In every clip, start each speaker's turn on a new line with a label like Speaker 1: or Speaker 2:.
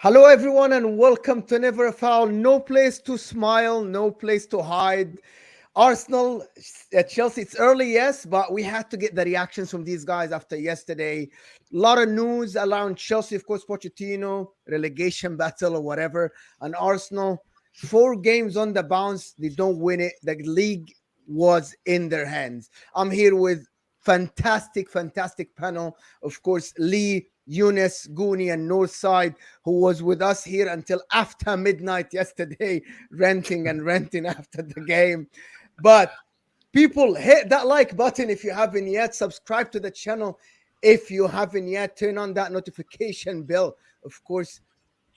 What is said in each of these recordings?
Speaker 1: Hello, everyone, and welcome to Never a Foul. No place to smile, no place to hide. Arsenal, Chelsea, it's early, yes, but we had to get the reactions from these guys after yesterday. A lot of news around Chelsea, of course, Pochettino, relegation battle or whatever, and Arsenal. 4 games on the bounce, they don't win it. The league was in their hands. I'm here with fantastic panel. Of course, Lee, Eunice, Goonie, and Northside, who was with us here until after midnight yesterday, ranting and ranting after the game. But people, hit that like button if you haven't yet. Subscribe to the channel if you haven't yet. Turn on that notification bell, of course,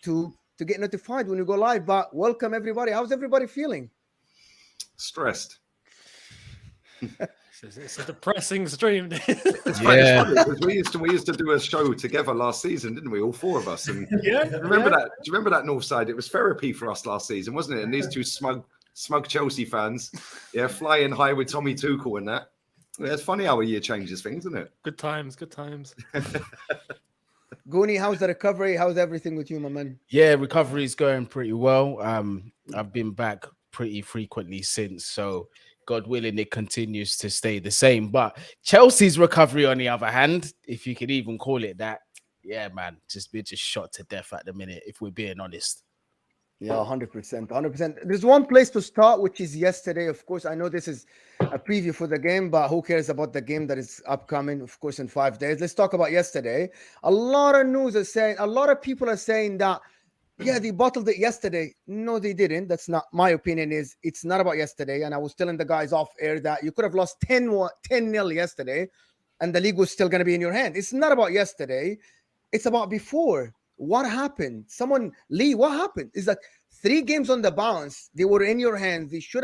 Speaker 1: to get notified when you go live. But welcome everybody. How's everybody feeling?
Speaker 2: Stressed.
Speaker 3: It's a depressing stream.
Speaker 2: It's funny because we used to do a show together last season, didn't we? All four of us. And remember that? Do you remember that Northside? It was therapy for us last season, wasn't it? And these two smug Chelsea fans, flying high with Tommy Tuchel and that. Yeah, it's funny how a year changes things, isn't it?
Speaker 3: Good times.
Speaker 1: Goonie, how's the recovery? How's everything with you, my man?
Speaker 4: Yeah, recovery is going pretty well. I've been back pretty frequently since, so God willing, it continues to stay the same. But Chelsea's recovery, on the other hand, if you could even call it that, yeah, man, we're just shot to death at the minute, if we're being honest.
Speaker 1: Yeah, 100%. There's one place to start, which is yesterday. Of course, I know this is a preview for the game, but who cares about the game that is upcoming, of course, in 5 days. Let's talk about yesterday. A lot of people are saying that, yeah, they bottled it yesterday. No, they didn't. That's not my opinion. It's not about yesterday. And I was telling the guys off air that you could have lost 10-0 yesterday and the league was still going to be in your hand. It's not about yesterday. It's about before. What happened? Lee, what happened? It's like 3 games on the bounce. They were in your hands. You should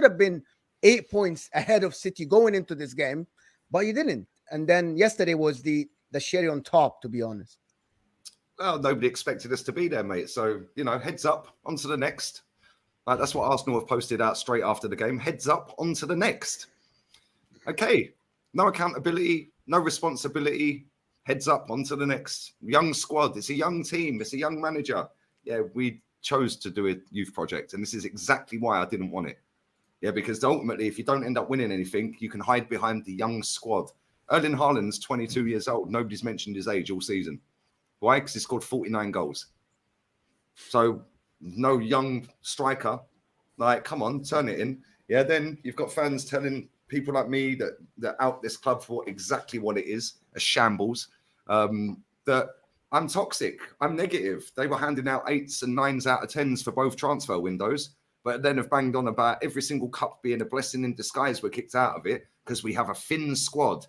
Speaker 1: have been 8 points ahead of City going into this game, but you didn't. And then yesterday was the cherry on top, to be honest.
Speaker 2: Well, nobody expected us to be there, mate. So, heads up, on to the next. That's what Arsenal have posted out straight after the game. Heads up, on to the next. Okay, no accountability, no responsibility. Heads up, on to the next. Young squad. It's a young team. It's a young manager. Yeah, we chose to do a youth project, and this is exactly why I didn't want it. Yeah, because ultimately, if you don't end up winning anything, you can hide behind the young squad. Erling Haaland's 22 years old. Nobody's mentioned his age all season. Why? Because he scored 49 goals. So no young striker. Like, come on, turn it in. Yeah, then you've got fans telling people like me that out this club for exactly what it is, a shambles, that I'm toxic, I'm negative. They were handing out 8s and 9s out of 10s for both transfer windows, but then have banged on about every single cup being a blessing in disguise. We're kicked out of it because we have a thin squad.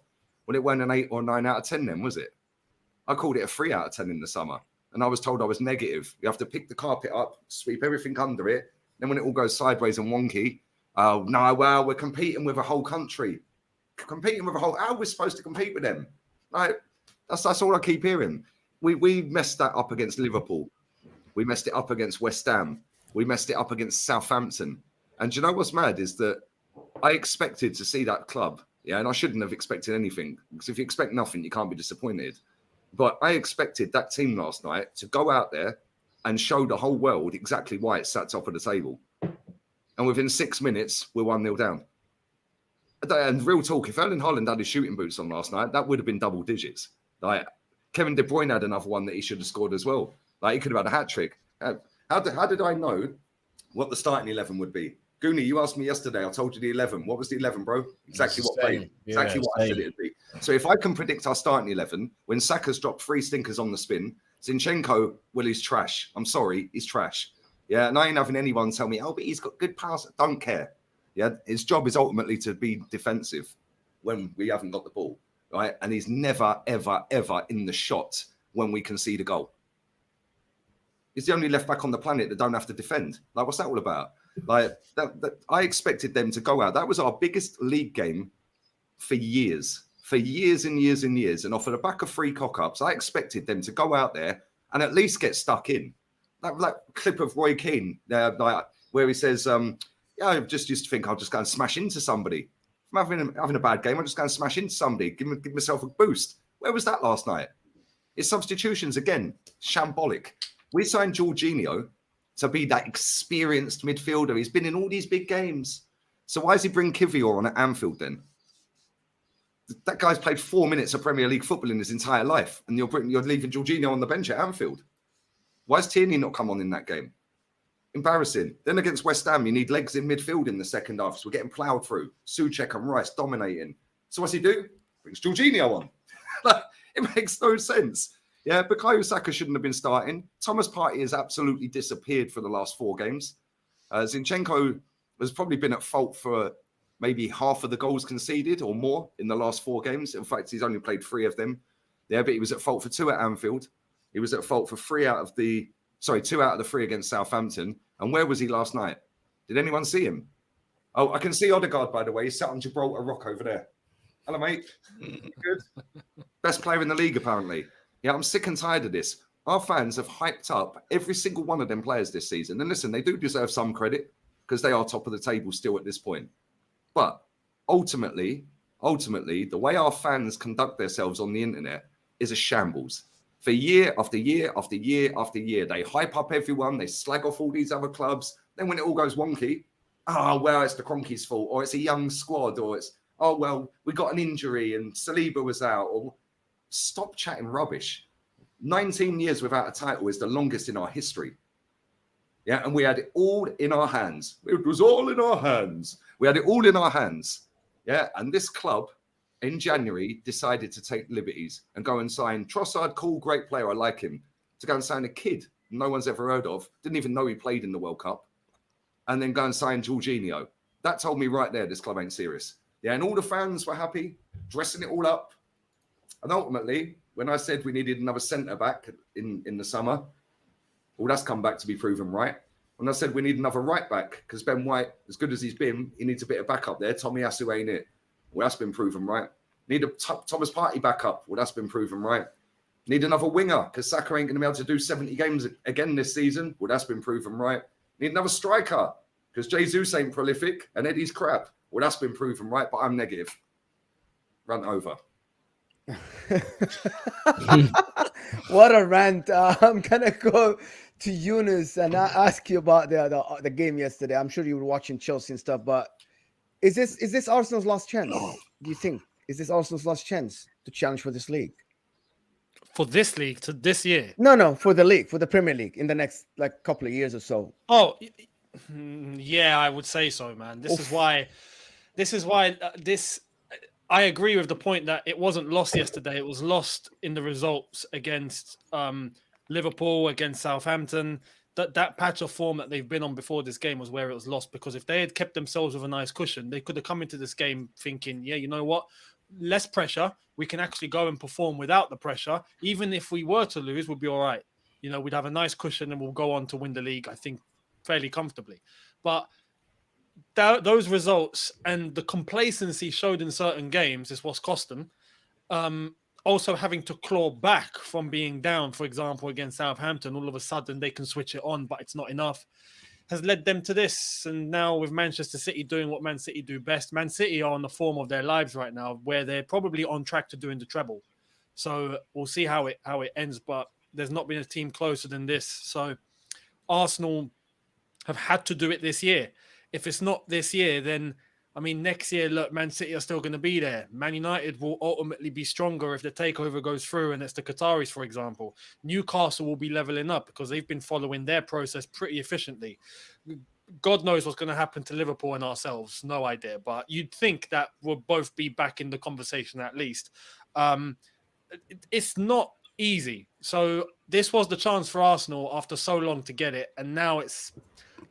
Speaker 2: Well, it weren't an 8 or 9 out of 10 then, was it? I called it a 3 out of 10 in the summer. And I was told I was negative. You have to pick the carpet up, sweep everything under it. Then when it all goes sideways and wonky, oh, no, well, we're competing with a whole country. How are we supposed to compete with them? Like, that's all I keep hearing. We messed that up against Liverpool. We messed it up against West Ham. We messed it up against Southampton. And do you know what's mad is that I expected to see that club. Yeah, and I shouldn't have expected anything. Because if you expect nothing, you can't be disappointed. But I expected that team last night to go out there and show the whole world exactly why it sat top of the table. And within 6 minutes, we're 1-0 down. And real talk, if Erling Haaland had his shooting boots on last night, that would have been double digits. Like, Kevin De Bruyne had another one that he should have scored as well. Like, he could have had a hat-trick. How did I know what the starting 11 would be? Goonie, you asked me yesterday. I told you the 11. What was the 11, bro? Exactly what played. Exactly what I said it'd be. So if I can predict our starting 11, when Saka's dropped 3 stinkers on the spin, Zinchenko, well, he's trash. I'm sorry, he's trash. Yeah, and I ain't having anyone tell me, oh, but he's got good pass. Don't care. Yeah, his job is ultimately to be defensive when we haven't got the ball, right? And he's never, ever, ever in the shot when we concede a goal. He's the only left back on the planet that don't have to defend. Like, what's that all about? Like, I expected them to go out. That was our biggest league game for years and years and years. And off of the back of 3 cock-ups, I expected them to go out there and at least get stuck in. That clip of Roy Keane, where he says, I just used to think I'll just go and smash into somebody. If I'm having a bad game, I'll just go and smash into somebody, give myself a boost. Where was that last night? His substitutions, again, shambolic. We signed Jorginho to be that experienced midfielder. He's been in all these big games. So why does he bring Kivior on at Anfield then? That guy's played 4 minutes of Premier League football in his entire life, and you're leaving Jorginho on the bench at Anfield. Why has Tierney not come on in that game? Embarrassing. Then against West Ham, you need legs in midfield in the second half. So we're getting ploughed through. Souček and Rice dominating. So what's he do? Brings Jorginho on. It makes no sense. Yeah, Bukayo Saka shouldn't have been starting. Thomas Partey has absolutely disappeared for the last 4 games. Zinchenko has probably been at fault for maybe half of the goals conceded or more in the last 4 games. In fact, he's only played 3 of them. Yeah, but he was at fault for 2 at Anfield. He was at fault for 2 out of the 3 against Southampton. And where was he last night? Did anyone see him? Oh, I can see Odegaard, by the way. He's sat on Gibraltar Rock over there. Hello, mate. Good. Best player in the league, apparently. Yeah, I'm sick and tired of this. Our fans have hyped up every single one of them players this season. And listen, they do deserve some credit because they are top of the table still at this point. But ultimately, the way our fans conduct themselves on the internet is a shambles. For year after year after year after year, they hype up everyone. They slag off all these other clubs. Then when it all goes wonky, well, it's the Kroenkes' fault, or it's a young squad, or it's, well, we got an injury and Saliba was out. Or stop chatting rubbish. 19 years without a title is the longest in our history. Yeah, and we had it all in our hands. It was all in our hands. We had it all in our hands. Yeah, and this club in January decided to take liberties and go and sign Trossard, cool, great player, I like him, to go and sign a kid no one's ever heard of, didn't even know he played in the World Cup, and then go and sign Jorginho. That told me right there this club ain't serious. Yeah, and all the fans were happy, dressing it all up. And ultimately, when I said we needed another centre-back in the summer, well, that's come back to be proven right. When I said we need another right-back, because Ben White, as good as he's been, he needs a bit of backup there. Tommy Asu ain't it. Well, that's been proven right. Need a Thomas Partey backup. Well, that's been proven right. Need another winger, because Saka ain't going to be able to do 70 games again this season. Well, that's been proven right. Need another striker, because Jesus ain't prolific and Eddie's crap. Well, that's been proven right, but I'm negative. Run over.
Speaker 1: What a rant. I'm going to go to Yunus and ask you about the game yesterday. I'm sure you were watching Chelsea and stuff, but is this Arsenal's last chance? Do you think? Is this Arsenal's last chance to challenge for this league?
Speaker 3: For this league to this year?
Speaker 1: No, for the league, for the Premier League in the next couple of years or so.
Speaker 3: Oh, yeah, I would say so, man. This is why I agree with the point that it wasn't lost yesterday. It was lost in the results against Liverpool, against Southampton. That patch of form that they've been on before this game was where it was lost, because if they had kept themselves with a nice cushion, they could have come into this game thinking, yeah, you know what? Less pressure. We can actually go and perform without the pressure. Even if we were to lose, we'd be all right. You know, we'd have a nice cushion and we'll go on to win the league, I think, fairly comfortably. But those results and the complacency showed in certain games is what's cost them. Also having to claw back from being down, for example, against Southampton, all of a sudden they can switch it on, but it's not enough, has led them to this. And now with Manchester City doing what Man City do best, Man City are on the form of their lives right now, where they're probably on track to doing the treble. So we'll see how it ends, but there's not been a team closer than this. So Arsenal have had to do it this year. If it's not this year, then I mean, next year, look, Man City are still going to be there. Man United will ultimately be stronger if the takeover goes through and it's the Qataris, for example. Newcastle will be leveling up because they've been following their process pretty efficiently. God knows what's going to happen to Liverpool and ourselves. No idea. But you'd think that we'll both be back in the conversation at least. It's not easy. So this was the chance for Arsenal after so long to get it. And now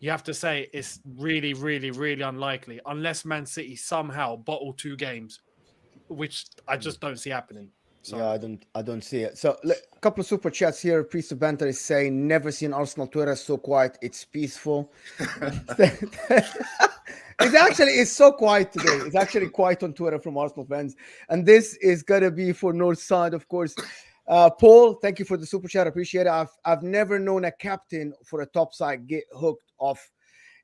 Speaker 3: you have to say it's really, really, really unlikely unless Man City somehow bottle 2 games, which I just don't see happening. So.
Speaker 1: Yeah, I don't see it. So a couple of super chats here. Priest of Banter is saying, never seen Arsenal Twitter so quiet. It's peaceful. It's so quiet today. It's actually quiet on Twitter from Arsenal fans. And this is going to be for North Side, of course. Paul, thank you for the super chat. I appreciate it. I've never known a captain for a top side get hooked off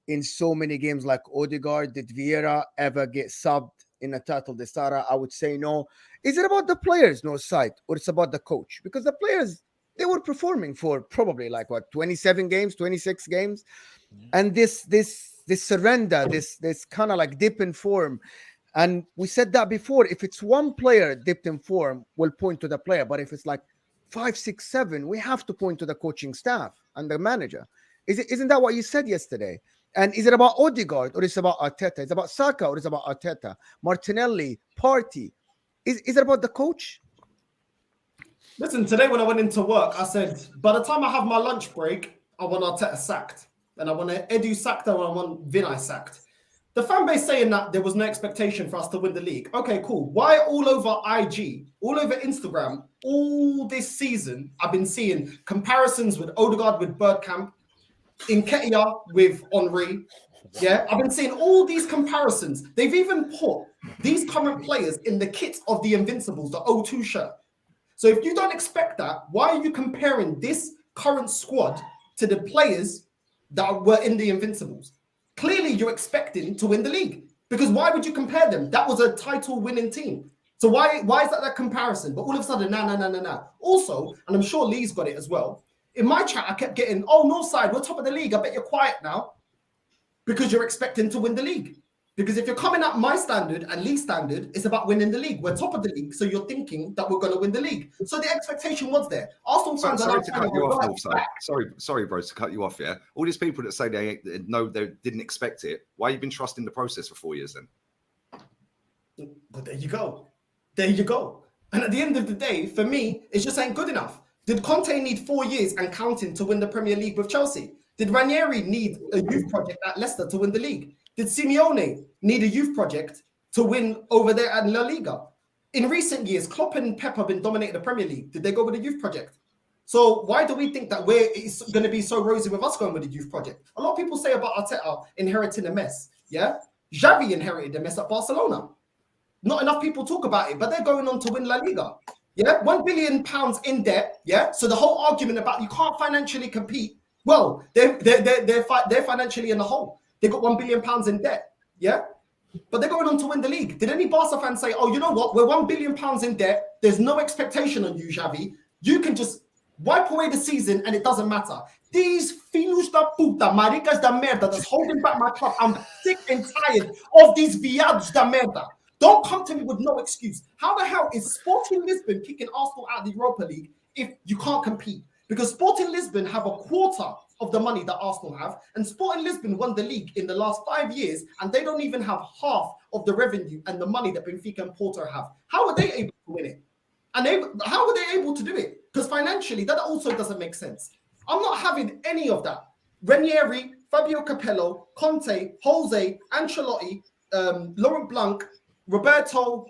Speaker 1: in so many games like Odegaard. Did Vieira ever get subbed in a title Destara? I would say no. Is it about the players, North Side, or it's about the coach? Because the players, they were performing for probably like what 27 games, 26 games, and this surrender, this kind of like dip in form. And we said that before. If it's one player dipped in form, we'll point to the player. But if it's like 5, 6, 7, we have to point to the coaching staff and the manager. Isn't that what you said yesterday? And is it about Odegaard or is it about Arteta? Is it about Saka or is it about Arteta? Martinelli, Partey. Is it about the coach?
Speaker 5: Listen, today when I went into work, I said, by the time I have my lunch break, I want Arteta sacked. And I want Edu sacked and I want Vinay sacked. The fan base saying that there was no expectation for us to win the league. Okay, cool. Why all over IG, all over Instagram, all this season, I've been seeing comparisons with Odegaard with Bergkamp, Nketiah with Henry. Yeah, I've been seeing all these comparisons. They've even put these current players in the kit of the Invincibles, the O2 shirt. So if you don't expect that, why are you comparing this current squad to the players that were in the Invincibles? Clearly, you're expecting to win the league, because why would you compare them? That was a title-winning team. So why is that comparison? But all of a sudden, no. Also, and I'm sure Lee's got it as well, in my chat, I kept getting, oh, Northside, we're top of the league. I bet you're quiet now because you're expecting to win the league. Because if you're coming at my standard and Lee's standard, it's about winning the league. We're top of the league, so you're thinking that we're going to win the league. So the expectation was there. Arsenal fans
Speaker 2: sorry to cut you off, Northside. Sorry, bro, to cut you off. Yeah, all these people that say they didn't expect it. Why have you been trusting the process for 4 years then?
Speaker 5: But there you go. And at the end of the day, for me, it just ain't good enough. Did Conte need 4 years and counting to win the Premier League with Chelsea? Did Ranieri need a youth project at Leicester to win the league? Did Simeone need a youth project to win over there at La Liga? In recent years, Klopp and Pep have been dominating the Premier League. Did they go with a youth project? So why do we think that it's going to be so rosy with us going with a youth project? A lot of people say about Arteta inheriting a mess. Yeah, Xavi inherited a mess at Barcelona. Not enough people talk about it, but they're going on to win La Liga. Yeah, £1 billion in debt. Yeah, so the whole argument about you can't financially compete. Well, they're financially in the hole. They got £1 billion in debt, yeah? But they're going on to win the league. Did any Barca fan say, oh, you know what? We're £1 billion in debt. There's no expectation on you, Xavi. You can just wipe away the season and it doesn't matter. These filhos da puta, maricas da merda that's holding back my club. I'm sick and tired of these viados da merda. Don't come to me with no excuse. How the hell is Sporting Lisbon kicking Arsenal out of the Europa League if you can't compete? Because Sporting Lisbon have a quarter of the money that Arsenal have, and Sporting Lisbon won the league in the last 5 years, and they don't even have half of the revenue and the money that Benfica and Porto have. How are they able to win it? And how are they able to do it? Because financially, that also doesn't make sense. I'm not having any of that. Ranieri, Fabio Capello, Conte, Jose, Ancelotti, Laurent Blanc, Roberto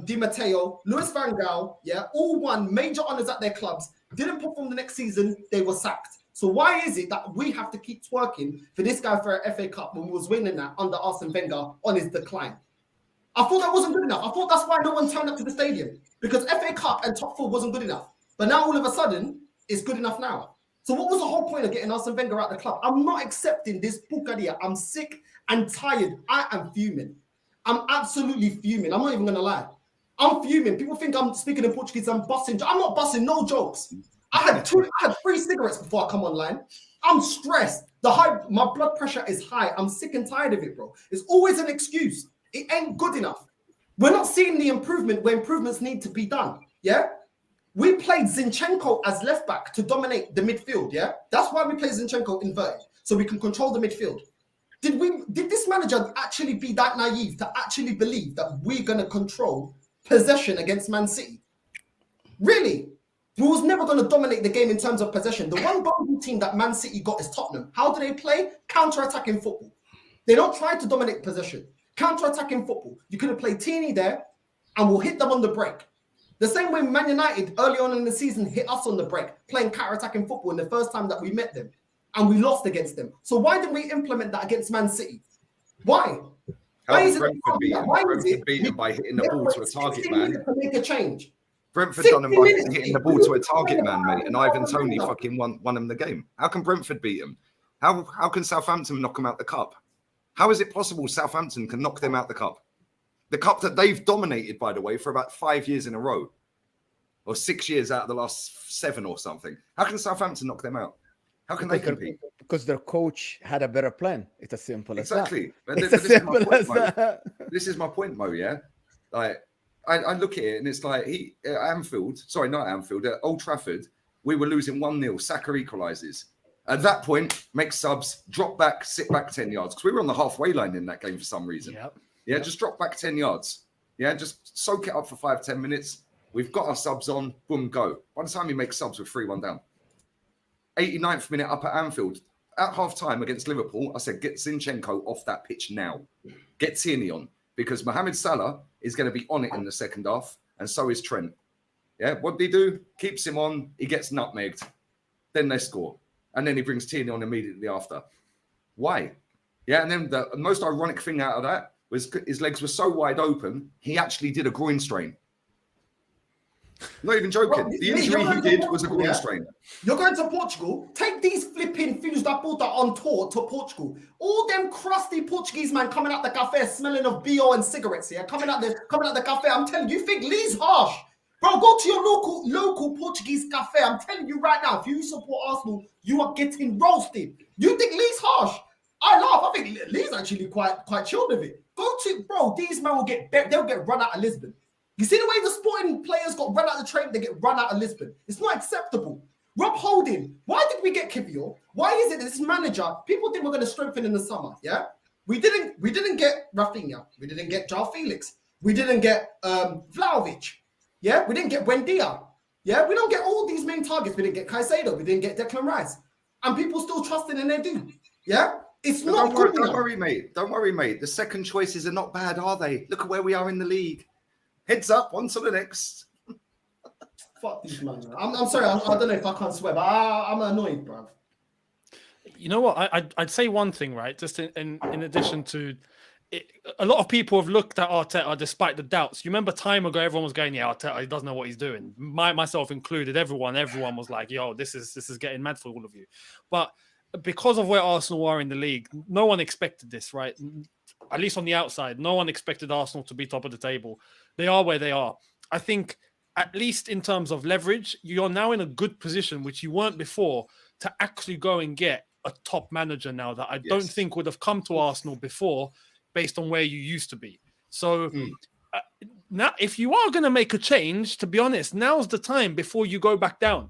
Speaker 5: Di Matteo, Luis Van Gaal, yeah, all won major honours at their clubs, didn't perform the next season, they were sacked. So why is it that we have to keep twerking for this guy for an FA Cup when we was winning that under Arsene Wenger on his decline? I thought that wasn't good enough. I thought that's why no one turned up to the stadium, because FA Cup and top four wasn't good enough. But now all of a sudden, it's good enough now. So what was the whole point of getting Arsene Wenger out of the club? I'm not accepting this pucaria. I'm sick and tired. I am fuming. I'm absolutely fuming. I'm not even going to lie. I'm fuming. People think I'm speaking in Portuguese. I'm busting. I'm not busting. No jokes. I had 3 cigarettes before I come online. I'm stressed. My blood pressure is high. I'm sick and tired of it, bro. It's always an excuse. It ain't good enough. We're not seeing the improvement where improvements need to be done. Yeah. We played Zinchenko as left back to dominate the midfield. Yeah. That's why we play Zinchenko inverted, so we can control the midfield. Did this manager actually be that naive to actually believe that we're going to control possession against Man City? Really? We was never going to dominate the game in terms of possession. The one bottom team that Man City got is Tottenham. How do they play? Counter-attacking football. They don't try to dominate possession. Counter-attacking football. You could have played Teeny there and we'll hit them on the break. The same way Man United early on in the season hit us on the break, playing counter-attacking football in the first time that we met them. And we lost against them. So why didn't we implement that against Man City? Why?
Speaker 2: Why is Brentford beat them by hitting the ball to a target man?
Speaker 5: To make a change.
Speaker 2: Brentford done them by hitting the ball to a target man, mate, and Ivan Toney fucking won them the game. How can Brentford beat them? How can Southampton knock them out the cup? How is it possible Southampton can knock them out the cup? The cup that they've dominated, by the way, for about 5 years in a row. or 6 years out of the last 7 or something. How can Southampton knock them out? How can they compete?
Speaker 1: Because their coach had a better plan. It's as simple as
Speaker 2: Exactly.
Speaker 1: that. It's as simple as that.
Speaker 2: This is my point, Mo. Yeah, like I look at it and it's like at Old Trafford, we were losing 1-0. Saka equalises. At that point, make subs, drop back, sit back 10 yards because we were on the halfway line in that game for some reason.
Speaker 3: Yep.
Speaker 2: Just drop back 10 yards. Yeah, just soak it up for 5-10 minutes. We've got our subs on. Boom, go. By the time you make subs, we're 3-1 down. 89th minute up at Anfield. At half-time against Liverpool, I said, get Zinchenko off that pitch now. Get Tierney on. Because Mohamed Salah is going to be on it in the second half, and so is Trent. Yeah, what did he do? Keeps him on. He gets nutmegged. Then they score. And then he brings Tierney on immediately after. Why? Yeah, and then the most ironic thing out of that was his legs were so wide open, he actually did a groin strain. Not even joking. The injury he did was a groin strain.
Speaker 5: You're going to Portugal. Take these flipping fools that brought that on tour to Portugal. All them crusty Portuguese man coming out the cafe smelling of BO and cigarettes here. Coming out the cafe. I'm telling you, think Lee's harsh. Bro, go to your local Portuguese cafe. I'm telling you right now, if you support Arsenal, you are getting roasted. You think Lee's harsh? I laugh. I think Lee's actually quite chilled with it. These men they'll get run out of Lisbon. You see the way the Sporting players got run out of the train, they get run out of Lisbon. It's not acceptable. Rob Holding, why did we get Kivior? Why is it that this manager, people think we're going to strengthen in the summer, yeah? We didn't get Rafinha. We didn't get Joao Felix. We didn't get Vlahovic. Yeah, we didn't get Buendia. Yeah, we don't get all these main targets. We didn't get Caicedo. We didn't get Declan Rice. And people still trusting in their dude. Yeah? It's not good.
Speaker 2: Don't worry, mate. Don't worry, mate. The second choices are not bad, are they? Look at where we are in the league. Heads up, on to the next.
Speaker 5: Fuck these man. I'm sorry, I don't know if I can't swear, but I'm annoyed, bro.
Speaker 3: You know what? I'd say one thing, right? Just in addition to it, a lot of people have looked at Arteta despite the doubts. You remember time ago, everyone was going, "Yeah, Arteta, he doesn't know what he's doing." Myself included, everyone was like, "Yo, this is getting mad for all of you." But because of where Arsenal are in the league, no one expected this, right? At least on the outside, no one expected Arsenal to be top of the table. They are where they are. I think, at least in terms of leverage, you're now in a good position, which you weren't before, to actually go and get a top manager now that I don't think would have come to Arsenal before based on where you used to be. So now, if you are going to make a change, to be honest, now's the time before you go back down.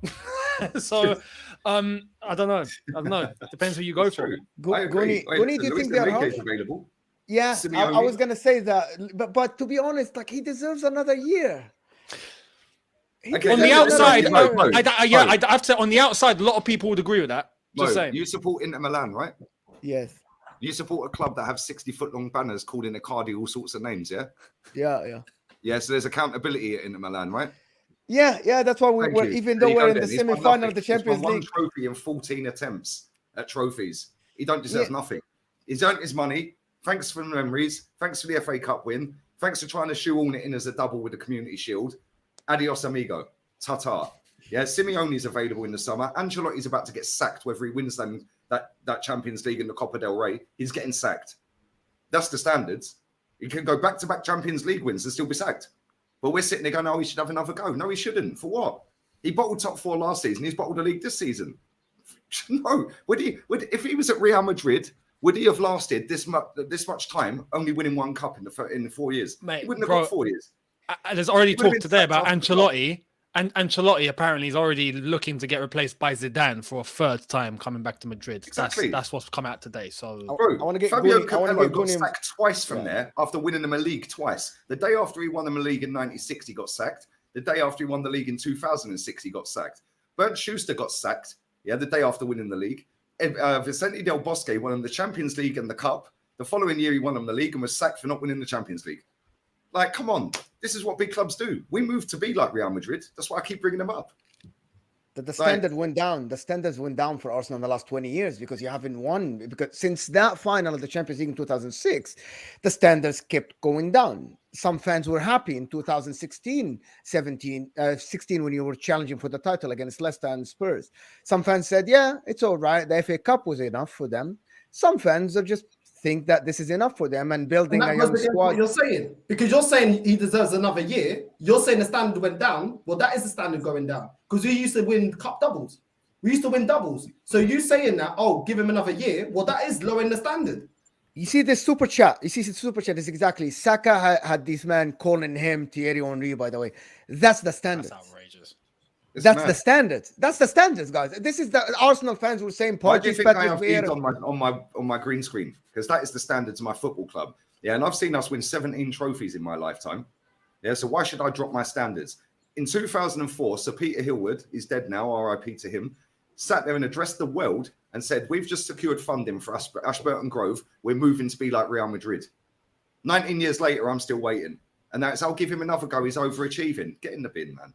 Speaker 3: So, I don't know. It depends who you go for.
Speaker 1: Goni, do you think they're
Speaker 2: available?
Speaker 1: Yeah, I was going to say that. But to be honest, like, he deserves another year.
Speaker 3: On the outside, I'd have to say on the outside, a lot of people would agree with that. Just saying.
Speaker 2: You support Inter Milan, right?
Speaker 1: Yes.
Speaker 2: You support a club that have 60-foot-long banners called in Icardi all sorts of names, yeah?
Speaker 1: Yeah,
Speaker 2: so there's accountability at Inter Milan, right?
Speaker 1: Yeah, that's why even though we're in the semi-final of the Champions League.
Speaker 2: One trophy in 14 attempts at trophies. He don't deserve nothing. He's earned his money. Thanks for the memories. Thanks for the FA Cup win. Thanks for trying to shoehorn it in as a double with the Community Shield. Adios, amigo. Ta-ta. Yeah, Simeone's available in the summer. Ancelotti's about to get sacked whether he wins that Champions League and the Copa del Rey. He's getting sacked. That's the standards. He can go back-to-back Champions League wins and still be sacked. But we're sitting there going, oh, he should have another go. No, he shouldn't. For what? He bottled top 4 last season. He's bottled the league this season. No. If he was at Real Madrid, would he have lasted this much time, only winning one cup in the 4 years?
Speaker 3: Mate,
Speaker 2: he wouldn't have got 4 years.
Speaker 3: There's already talk today about Ancelotti. And Ancelotti apparently is already looking to get replaced by Zidane for a third time coming back to Madrid.
Speaker 2: Exactly.
Speaker 3: That's what's come out today. So,
Speaker 2: bro, I want to get Fabio Capello got sacked twice from there after winning them a league twice. The day after he won them a league in '96, he got sacked. The day after he won the league in 2006, he got sacked. Bernd Schuster got sacked. Yeah, the day after winning the league. Vicente Del Bosque won them the Champions League and the Cup. The following year, he won them the league and was sacked for not winning the Champions League. Like, come on. This is what big clubs do. We move to be like Real Madrid. That's why I keep bringing them up.
Speaker 1: The standard went down. The standards went down for Arsenal in the last 20 years because you haven't won. Because since that final of the Champions League in 2006, the standards kept going down. Some fans were happy in 2016, 16 when you were challenging for the title against Leicester and Spurs. Some fans said, yeah, it's all right. The FA Cup was enough for them. Some fans are just think that this is enough for them and
Speaker 5: And
Speaker 1: building a
Speaker 5: that goes
Speaker 1: young
Speaker 5: against what
Speaker 1: squad.
Speaker 5: you're saying. Because you're saying he deserves another year. You're saying the standard went down. Well, that is the standard going down. Because we used to win cup doubles. We used to win doubles. So you saying that, oh, give him another year. Well, that is lowering the standard.
Speaker 1: You see this super chat. You see the super chat is exactly Saka had this man calling him Thierry Henry. By the way, that's the standard.
Speaker 3: That's outrageous.
Speaker 1: That's the standards. That's the standards, guys. This is the Arsenal fans were saying.
Speaker 2: Why do you
Speaker 1: Poch,
Speaker 2: think I
Speaker 1: Patrick
Speaker 2: have
Speaker 1: Vieira.
Speaker 2: feeds on my green screen? Because that is the standards of my football club. Yeah, and I've seen us win 17 trophies in my lifetime. Yeah, so why should I drop my standards? In 2004, Sir Peter Hillwood is dead now, RIP to him, sat there and addressed the world and said, we've just secured funding for Ashburton Grove. We're moving to be like Real Madrid. 19 years later, I'm still waiting. And that's, I'll give him another go. He's overachieving. Get in the bin, man.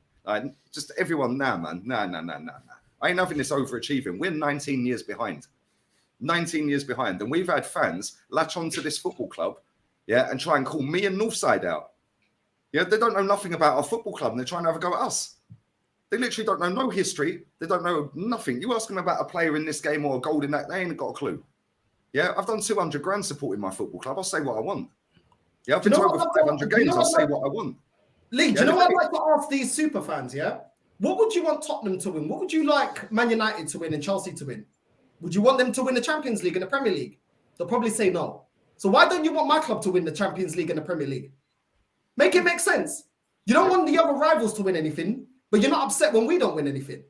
Speaker 2: Just everyone now, man. No. I ain't having this overachieving. We're 19 years behind. 19 years behind. And we've had fans latch onto this football club, yeah, and try and call me and Northside out. Yeah, they don't know nothing about our football club and they're trying to have a go at us. They literally don't know no history. They don't know nothing. You ask them about a player in this game or a goal in that, they ain't got a clue. Yeah, I've done 200 grand supporting my football club. I'll say what I want. Yeah, I've been to over 500 games. I'll say what I want.
Speaker 5: Lee, do you know what I'd like to ask these super fans, yeah? What would you want Tottenham to win? What would you like Man United to win and Chelsea to win? Would you want them to win the Champions League and the Premier League? They'll probably say no. So why don't you want my club to win the Champions League and the Premier League? Make it make sense. You don't want the other rivals to win anything, but you're not upset when we don't win anything.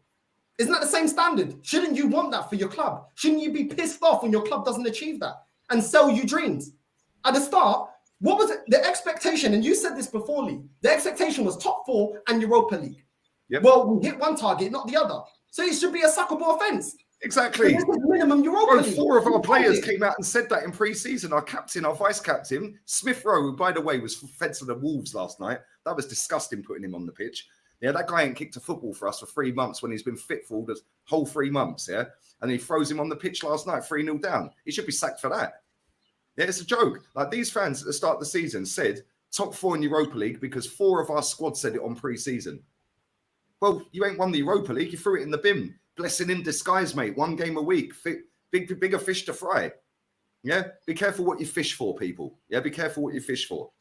Speaker 5: Isn't that the same standard? Shouldn't you want that for your club? Shouldn't you be pissed off when your club doesn't achieve that and sell you dreams? At the start, what was it? The expectation, and you said this before, Lee, the expectation was top 4 and Europa League.
Speaker 2: Yep.
Speaker 5: Well, we hit one target, not the other. So it should be a sackable offence.
Speaker 2: Exactly.
Speaker 5: Minimum Europa League.
Speaker 2: 4 of our players came out and said that in pre-season. Our captain, our vice-captain, Smith Rowe, who, by the way, was fed to the Wolves last night. That was disgusting putting him on the pitch. Yeah, that guy ain't kicked a football for us for 3 months when he's been fit for the whole 3 months, yeah? And he froze him on the pitch last night, 3-0 down. He should be sacked for that. Yeah, it's a joke. Like these fans at the start of the season said top 4 in Europa League because 4 of our squad said it on pre-season. Well, you ain't won the Europa League. You threw it in the bin. Blessing in disguise, mate. 1 game a week. Bigger fish to fry. Yeah? Be careful what you fish for, people. Yeah, be careful what you fish for.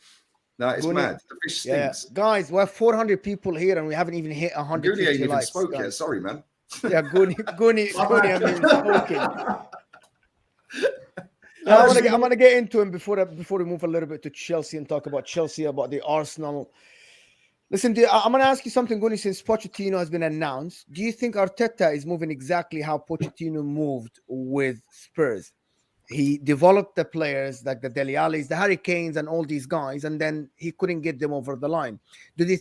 Speaker 2: No, it's mad. The fish stinks.
Speaker 1: Yeah. Guys, we have 400 people here and we haven't even hit 150
Speaker 2: Goody ain't even
Speaker 1: likes.
Speaker 2: spoke
Speaker 1: Guys.
Speaker 2: yet. Sorry, man.
Speaker 1: Yeah, Goody I mean, spoken. I'm gonna get into him before we move a little bit to Chelsea and talk about Chelsea, about the Arsenal. Listen, I'm gonna ask you something, Guni. Since Pochettino has been announced, do you think Arteta is moving exactly how Pochettino moved with Spurs? He developed the players like the Dele Allis, the Harry Kanes, and all these guys, and then he couldn't get them over the line. Do you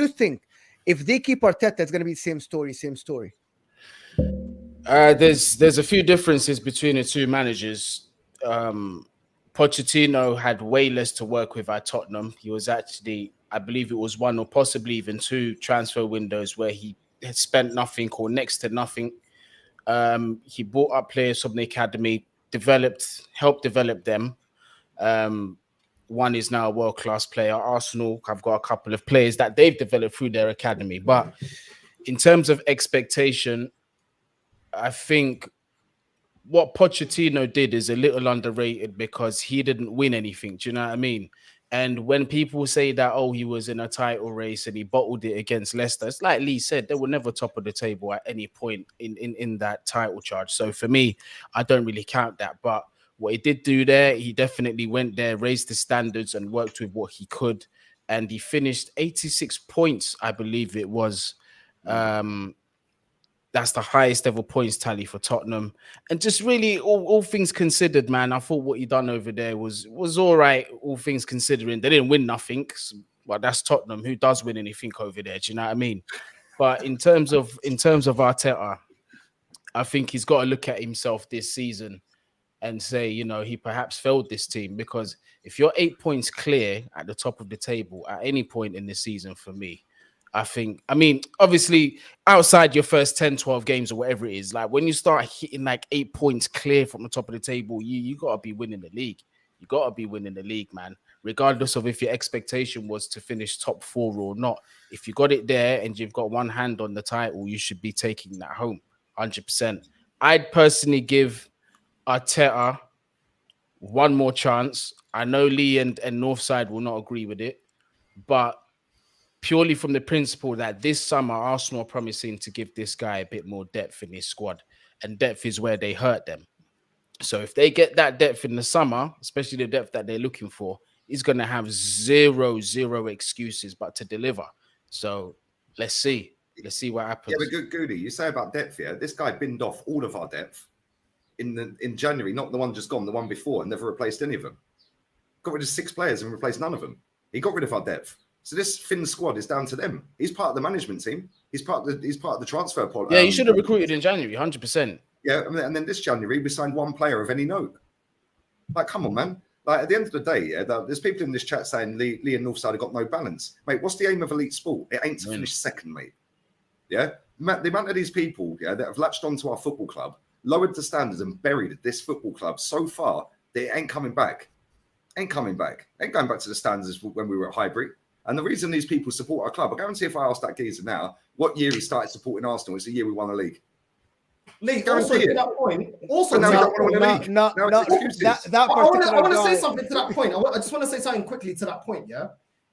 Speaker 1: think if they keep Arteta, it's gonna be the same story?
Speaker 4: There's a few differences between the two managers. Pochettino had way less to work with at Tottenham. He was actually, I believe it was 1 or possibly even 2 transfer windows where he had spent nothing or next to nothing. He brought up players from the academy, helped develop them. One is now a world-class player. Arsenal, I've got a couple of players that they've developed through their academy. But in terms of expectation, I think what Pochettino did is a little underrated because he didn't win anything. Do you know what I mean? And when people say that, oh, he was in a title race and he bottled it against Leicester, it's like Lee said, they were never top of the table at any point in that title charge. So for me, I don't really count that. But what he did do there, he definitely went there, raised the standards and worked with what he could. And he finished 86 points, I believe it was. That's the highest ever points tally for Tottenham. And just really, all things considered, man, I thought what he done over there was all right, all things considering. They didn't win nothing, but that's Tottenham. Who does win anything over there? Do you know what I mean? But in terms of Arteta, I think he's got to look at himself this season and say, you know, he perhaps failed this team, because if you're 8 points clear at the top of the table at any point in the season, for me, I mean, obviously, outside your first 10, 12 games or whatever it is, like when you start hitting like 8 points clear from the top of the table, you got to be winning the league. You got to be winning the league, man, regardless of if your expectation was to finish top 4 or not. If you got it there and you've got one hand on the title, you should be taking that home, 100%. I'd personally give Arteta one more chance. I know Lee and Northside will not agree with it, but purely from the principle that this summer Arsenal are promising to give this guy a bit more depth in his squad, and depth is where they hurt them. So if they get that depth in the summer, especially the depth that they're looking for, he's going to have zero excuses but to deliver. So let's see what happens.
Speaker 2: Yeah, but Goody, you say about depth, yeah. This guy binned off all of our depth in January, not the one just gone, the one before, and never replaced any of them. Got rid of 6 players and replaced none of them. He got rid of our depth. So this thin squad is down to them. He's part of the management team. He's part of the transfer policy.
Speaker 4: Yeah, you should have recruited in January, 100%.
Speaker 2: Yeah, and then this January we signed 1 player of any note. Like, come on, man. Like, at the end of the day, yeah, there's people in this chat saying Lee and Northside have got no balance. Mate, what's the aim of elite sport? It ain't to finish second, mate. Yeah? The amount of these people, yeah, that have latched onto our football club, lowered the standards and buried this football club so far that it ain't coming back. Ain't coming back. Ain't going back to the standards when we were at Highbury. And the reason these people support our club, I guarantee if I ask that geezer now, what year he started supporting Arsenal, it's the year we won the league.
Speaker 5: Lee, also to that point, I want to say something to that point. I just want to say something quickly to that point, yeah?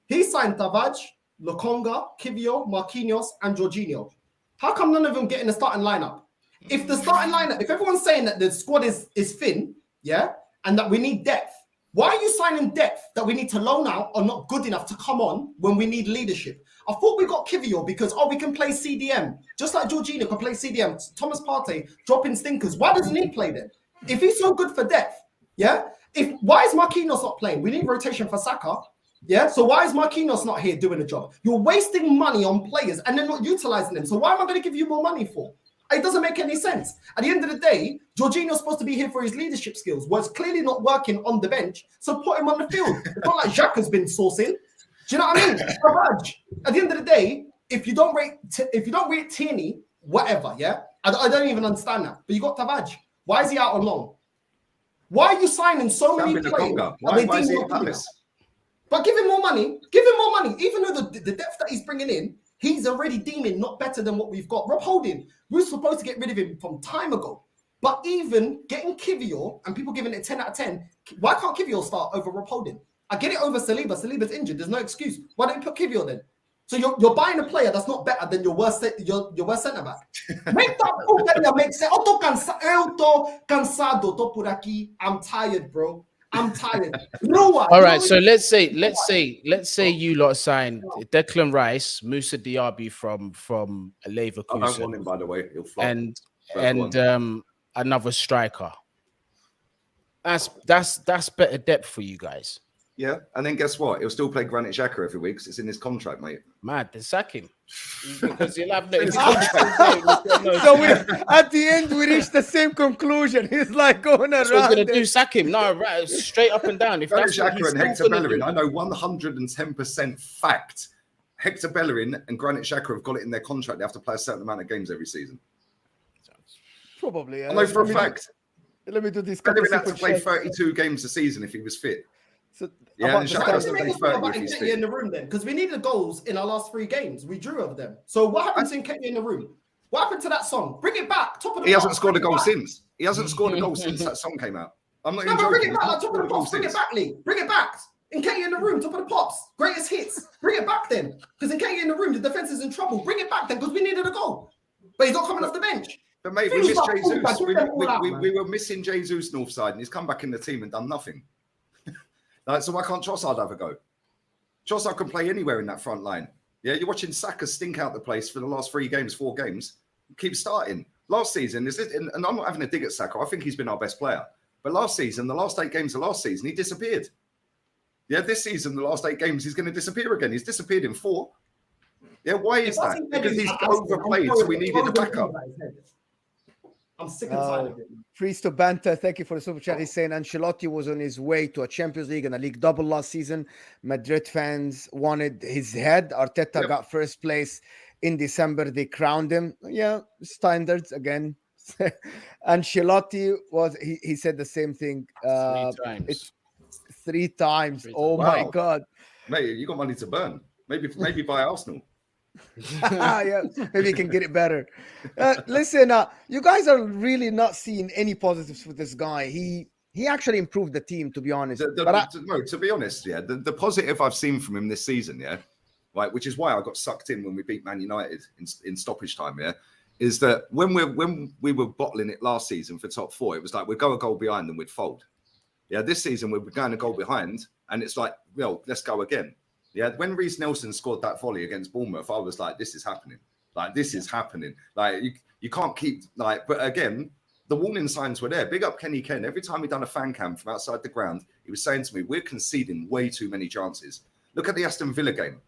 Speaker 5: He signed Tavares, Lokonga, Kivio, Marquinhos, and Jorginho. How come none of them get in the starting lineup? If the starting lineup, if everyone's saying that the squad is thin, yeah, and that we need depth, why are you signing depth that we need to loan out or not good enough to come on when we need leadership? I thought we got Kivio because, we can play CDM. Just like Jorginho can play CDM. Thomas Partey dropping stinkers. Why doesn't he play then? If he's so good for depth, yeah? Why is Marquinhos not playing? We need rotation for Saka, yeah? So why is Marquinhos not here doing the job? You're wasting money on players and then not utilising them. So why am I going to give you more money for? It doesn't make any sense. At the end of the day, Jorginho's supposed to be here for his leadership skills. Well, it's clearly not working on the bench, so put him on the field. It's not like Jacques has been sourcing. Do you know what I mean? At the end of the day, if you don't rate Tierney, whatever, yeah? I don't even understand that. But you got Tavares. Why is he out on loan? Why are you signing so many players?
Speaker 2: Why is he at Palace?
Speaker 5: But give him more money. Give him more money. Even though the depth that he's bringing in, he's already deeming not better than what we've got. Rob Holding, we were supposed to get rid of him from time ago. But even getting Kivio and people giving it 10 out of 10, why can't Kivio start over Rob Holding? I get it over Saliba. Saliba's injured. There's no excuse. Why don't you put Kivio then? So you're buying a player that's not better than your worst centre back. Make that player make sense. Eu tô cansado. Tô por aqui. I'm tired, bro. I'm tired.
Speaker 4: All right, so let's say you lot signed Declan Rice, Moussa Diaby from Leverkusen.
Speaker 2: I don't want him, by the way. He'll flop.
Speaker 4: And another striker. That's better depth for you guys.
Speaker 2: Yeah, and then guess what? He'll still play Granit Xhaka every week because it's in his contract, mate.
Speaker 4: Mad, then sack him. Because he'll have no
Speaker 1: So at the end, we reached the same conclusion. He's like going around.
Speaker 4: So he's going to do, sack him. No, right, straight up and down. If
Speaker 2: Granit
Speaker 4: that's what
Speaker 2: Xhaka
Speaker 4: he's
Speaker 2: and Hector
Speaker 4: still gonna
Speaker 2: Bellerin,
Speaker 4: do.
Speaker 2: I know 110% fact. Hector Bellerin and Granit Xhaka have got it in their contract. They have to play a certain amount of games every season.
Speaker 1: Probably.
Speaker 2: I know for a fact.
Speaker 1: Let me do this.
Speaker 2: Bellerin had to play 32 games a season if he was fit.
Speaker 1: So,
Speaker 2: Yeah, and
Speaker 5: Why
Speaker 2: Xhaka has
Speaker 5: did
Speaker 2: to
Speaker 5: you
Speaker 2: play
Speaker 5: make us talk
Speaker 2: 30
Speaker 5: about
Speaker 2: if he's
Speaker 5: Nketiah
Speaker 2: fit.
Speaker 5: in the room then? Because we needed goals in our last 3 games. We drew over them. So what happened to Nketiah in the room? What happened to that song? Bring it back. Top of the
Speaker 2: He hasn't
Speaker 5: park,
Speaker 2: scored a
Speaker 5: bring it
Speaker 2: goal
Speaker 5: back.
Speaker 2: since. He hasn't scored a goal since that song came out. I'm not
Speaker 5: No,
Speaker 2: even
Speaker 5: but bring
Speaker 2: joking.
Speaker 5: it back.
Speaker 2: He's
Speaker 5: Like,
Speaker 2: not
Speaker 5: top of
Speaker 2: scored
Speaker 5: the
Speaker 2: a goal
Speaker 5: pops. Bring it
Speaker 2: since.
Speaker 5: back, Lee. Bring it back. Nketiah in the room. Top of the pops. Greatest hits. Bring it back then. Because Nketiah in the room, the defense is in trouble. Bring it back then because we needed a goal. But he's not coming off the bench.
Speaker 2: But mate, we
Speaker 5: Finish
Speaker 2: missed
Speaker 5: that
Speaker 2: Jesus.
Speaker 5: fullback, get them all out, man.
Speaker 2: We were missing Jesus Northside, and he's come back in the team and done nothing. Like, so why can't Trossard have a go? Trossard can play anywhere in that front line. Yeah, you're watching Saka stink out the place for the last 4 games. Keep starting. Last season, and I'm not having a dig at Saka. I think he's been our best player. But last season, the last 8 games of last season, he disappeared. Yeah, this season, the last 8 games, he's going to disappear again. He's disappeared in 4. Yeah, why is that? Because he's overplayed, so we needed a backup.
Speaker 5: I'm sick and tired of it.
Speaker 1: Fristo Banta, thank you for the super chat. He's saying Ancelotti was on his way to a Champions League and a league double last season. Madrid fans wanted his head. Arteta got first place in December. They crowned him. Yeah, standards again. Ancelotti was, he said the same thing.
Speaker 4: 3 times.
Speaker 1: It's 3 times.
Speaker 4: 3 times.
Speaker 1: Oh my
Speaker 2: Wow.
Speaker 1: God.
Speaker 2: Mate, you got money to burn. Maybe buy Arsenal.
Speaker 1: Yeah, maybe you can get it better. Listen, you guys are really not seeing any positives with this guy. He He actually improved the team, to be honest.
Speaker 2: No, to be honest, yeah, the positive I've seen from him this season, yeah, right, which is why I got sucked in when we beat Man United in stoppage time, yeah, is that when we were bottling it last season for top 4, it was like we'd go a goal behind and we'd fold. Yeah, this season we're going a goal behind and it's like, well, let's go again. Yeah, when Reece Nelson scored that volley against Bournemouth, I was like, this is happening. Like, this is happening. Like, you can't keep, like, but again, the warning signs were there. Big up Kenny Ken. Every time we done a fan cam from outside the ground, he was saying to me, we're conceding way too many chances. Look at the Aston Villa game.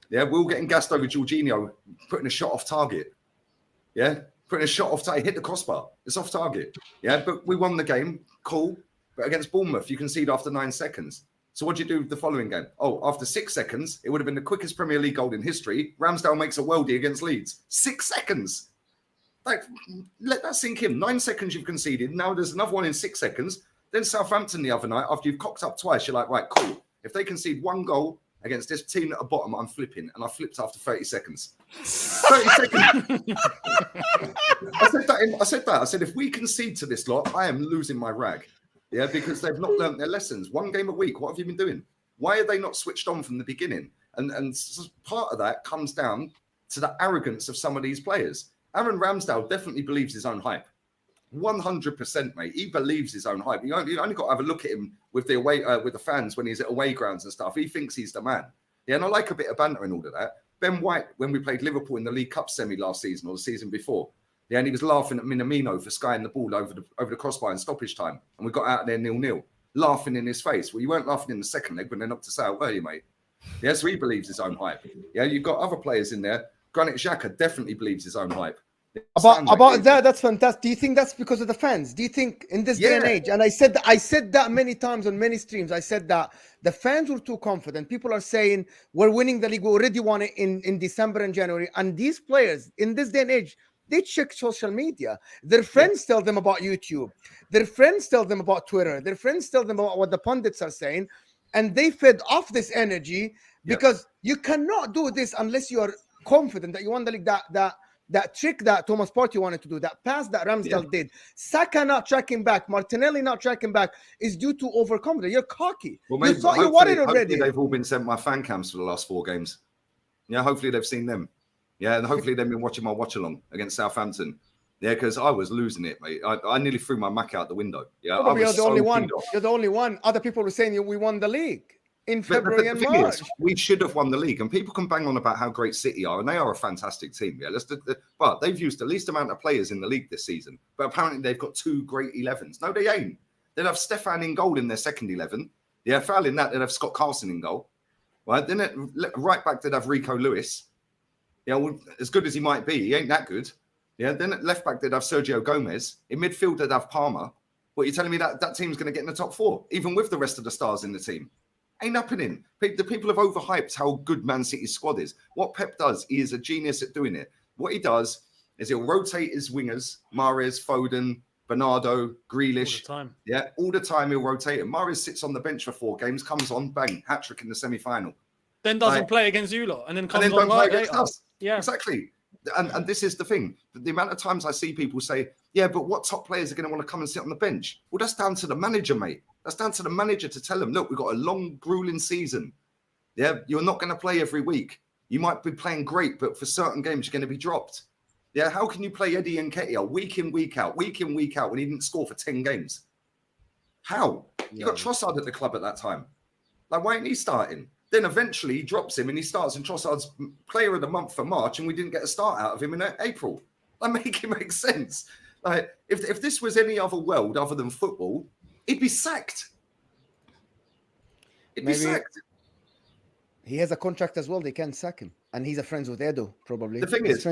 Speaker 2: Yeah, we're all getting gassed over Jorginho putting a shot off target. Yeah, putting a shot off target, hit the crossbar. It's off target. Yeah, but we won the game. Cool. But against Bournemouth, you concede after 9 seconds. So what do you do the following game? Oh, after 6 seconds, it would have been the quickest Premier League goal in history. Ramsdale makes a worldie against Leeds. 6 seconds. Like, let that sink in. 9 seconds you've conceded. Now there's another one in 6 seconds. Then Southampton the other night, after you've cocked up twice, you're like, right, cool. If they concede 1 goal against this team at the bottom, I'm flipping. And I flipped after 30 seconds. 30 seconds. I said that. I said, if we concede to this lot, I am losing my rag. Yeah, because they've not learnt their lessons. 1 game a week. What have you been doing? Why are they not switched on from the beginning? And part of that comes down to the arrogance of some of these players. Aaron Ramsdale definitely believes his own hype. 100%, mate. He believes his own hype. You only got to have a look at him with the away with the fans when he's at away grounds and stuff. He thinks he's the man. Yeah, and I like a bit of banter and all of that. Ben White, when we played Liverpool in the League Cup semi last season or the season before, yeah, and he was laughing at Minamino for skying the ball over the crossbar in stoppage time, and we got out there 0-0, laughing in his face. Well, you weren't laughing in the second leg when they knocked us out, were you, mate? Yeah, so he believes his own hype. Yeah, you've got other players in there. Granit Xhaka definitely believes his own hype.
Speaker 1: About that, that's fantastic. Do you think that's because of the fans? Do you think in this day and age, and I said that many times on many streams, I said that the fans were too confident. People are saying we're winning the league. We already won it in December and January. And these players in this day and age, they check social media. Their friends tell them about YouTube. Their friends tell them about Twitter. Their friends tell them about what the pundits are saying. And they fed off this energy because you cannot do this unless you are confident that you won the league. That trick that Thomas Partey wanted to do, that pass that Ramsdale did, Saka not tracking back, Martinelli not tracking back, is due to overconfidence. You're cocky.
Speaker 2: Well, maybe,
Speaker 1: you thought you won it already.
Speaker 2: They've all been sent my fan cams for the last 4 games. Yeah, hopefully they've seen them. Yeah, and hopefully they've been watching my watch-along against Southampton. Yeah, because I was losing it, mate. I nearly threw my Mac out the window. Yeah,
Speaker 1: you're the only one. You're the only one. Other people were saying we won the league in February and March.
Speaker 2: We should have won the league, and people can bang on about how great City are, and they are a fantastic team. Yeah, but they've used the least amount of players in the league this season. But apparently they've got 2 great 11s. No, they ain't. They'd have Stefan in goal in their second 11. Yeah, fouling that, they'd have Scott Carson in goal. Right, then right back they'd have Rico Lewis. Yeah, well, as good as he might be, he ain't that good. Yeah, then at left back they'd have Sergio Gomez. In midfield they'd have Palmer. What, you're telling me that team's going to get in the top 4, even with the rest of the stars in the team? Ain't happening. The people have overhyped how good Man City's squad is. What Pep does, he is a genius at doing it. What he does is he'll rotate his wingers, Mahrez, Foden, Bernardo, Grealish.
Speaker 3: All the time.
Speaker 2: Yeah, all the time he'll rotate him. Mahrez sits on the bench for 4 games, comes on, bang, hat-trick in the semi-final.
Speaker 3: Then doesn't play against you lot, and then comes
Speaker 2: and
Speaker 3: on
Speaker 2: don't play against us.
Speaker 3: Yeah,
Speaker 2: exactly. And this is the thing. The amount of times I see people say, yeah, but what top players are going to want to come and sit on the bench? Well, that's down to the manager, mate. That's down to the manager to tell them, look, we've got a long, grueling season. Yeah, you're not going to play every week. You might be playing great, but for certain games, you're going to be dropped. Yeah, how can you play Eddie Nketiah week in, week out when he didn't score for 10 games? How? You got Trossard at the club at that time. Like, why ain't he starting? Then eventually he drops him and he starts, and Trossard's player of the month for March, and we didn't get a start out of him in April. Like, make it make sense. Like, if this was any other world other than football, he'd be sacked. He'd be sacked.
Speaker 1: He has a contract as well. They can't sack him. And he's a friends with Edo, probably.
Speaker 2: The thing is,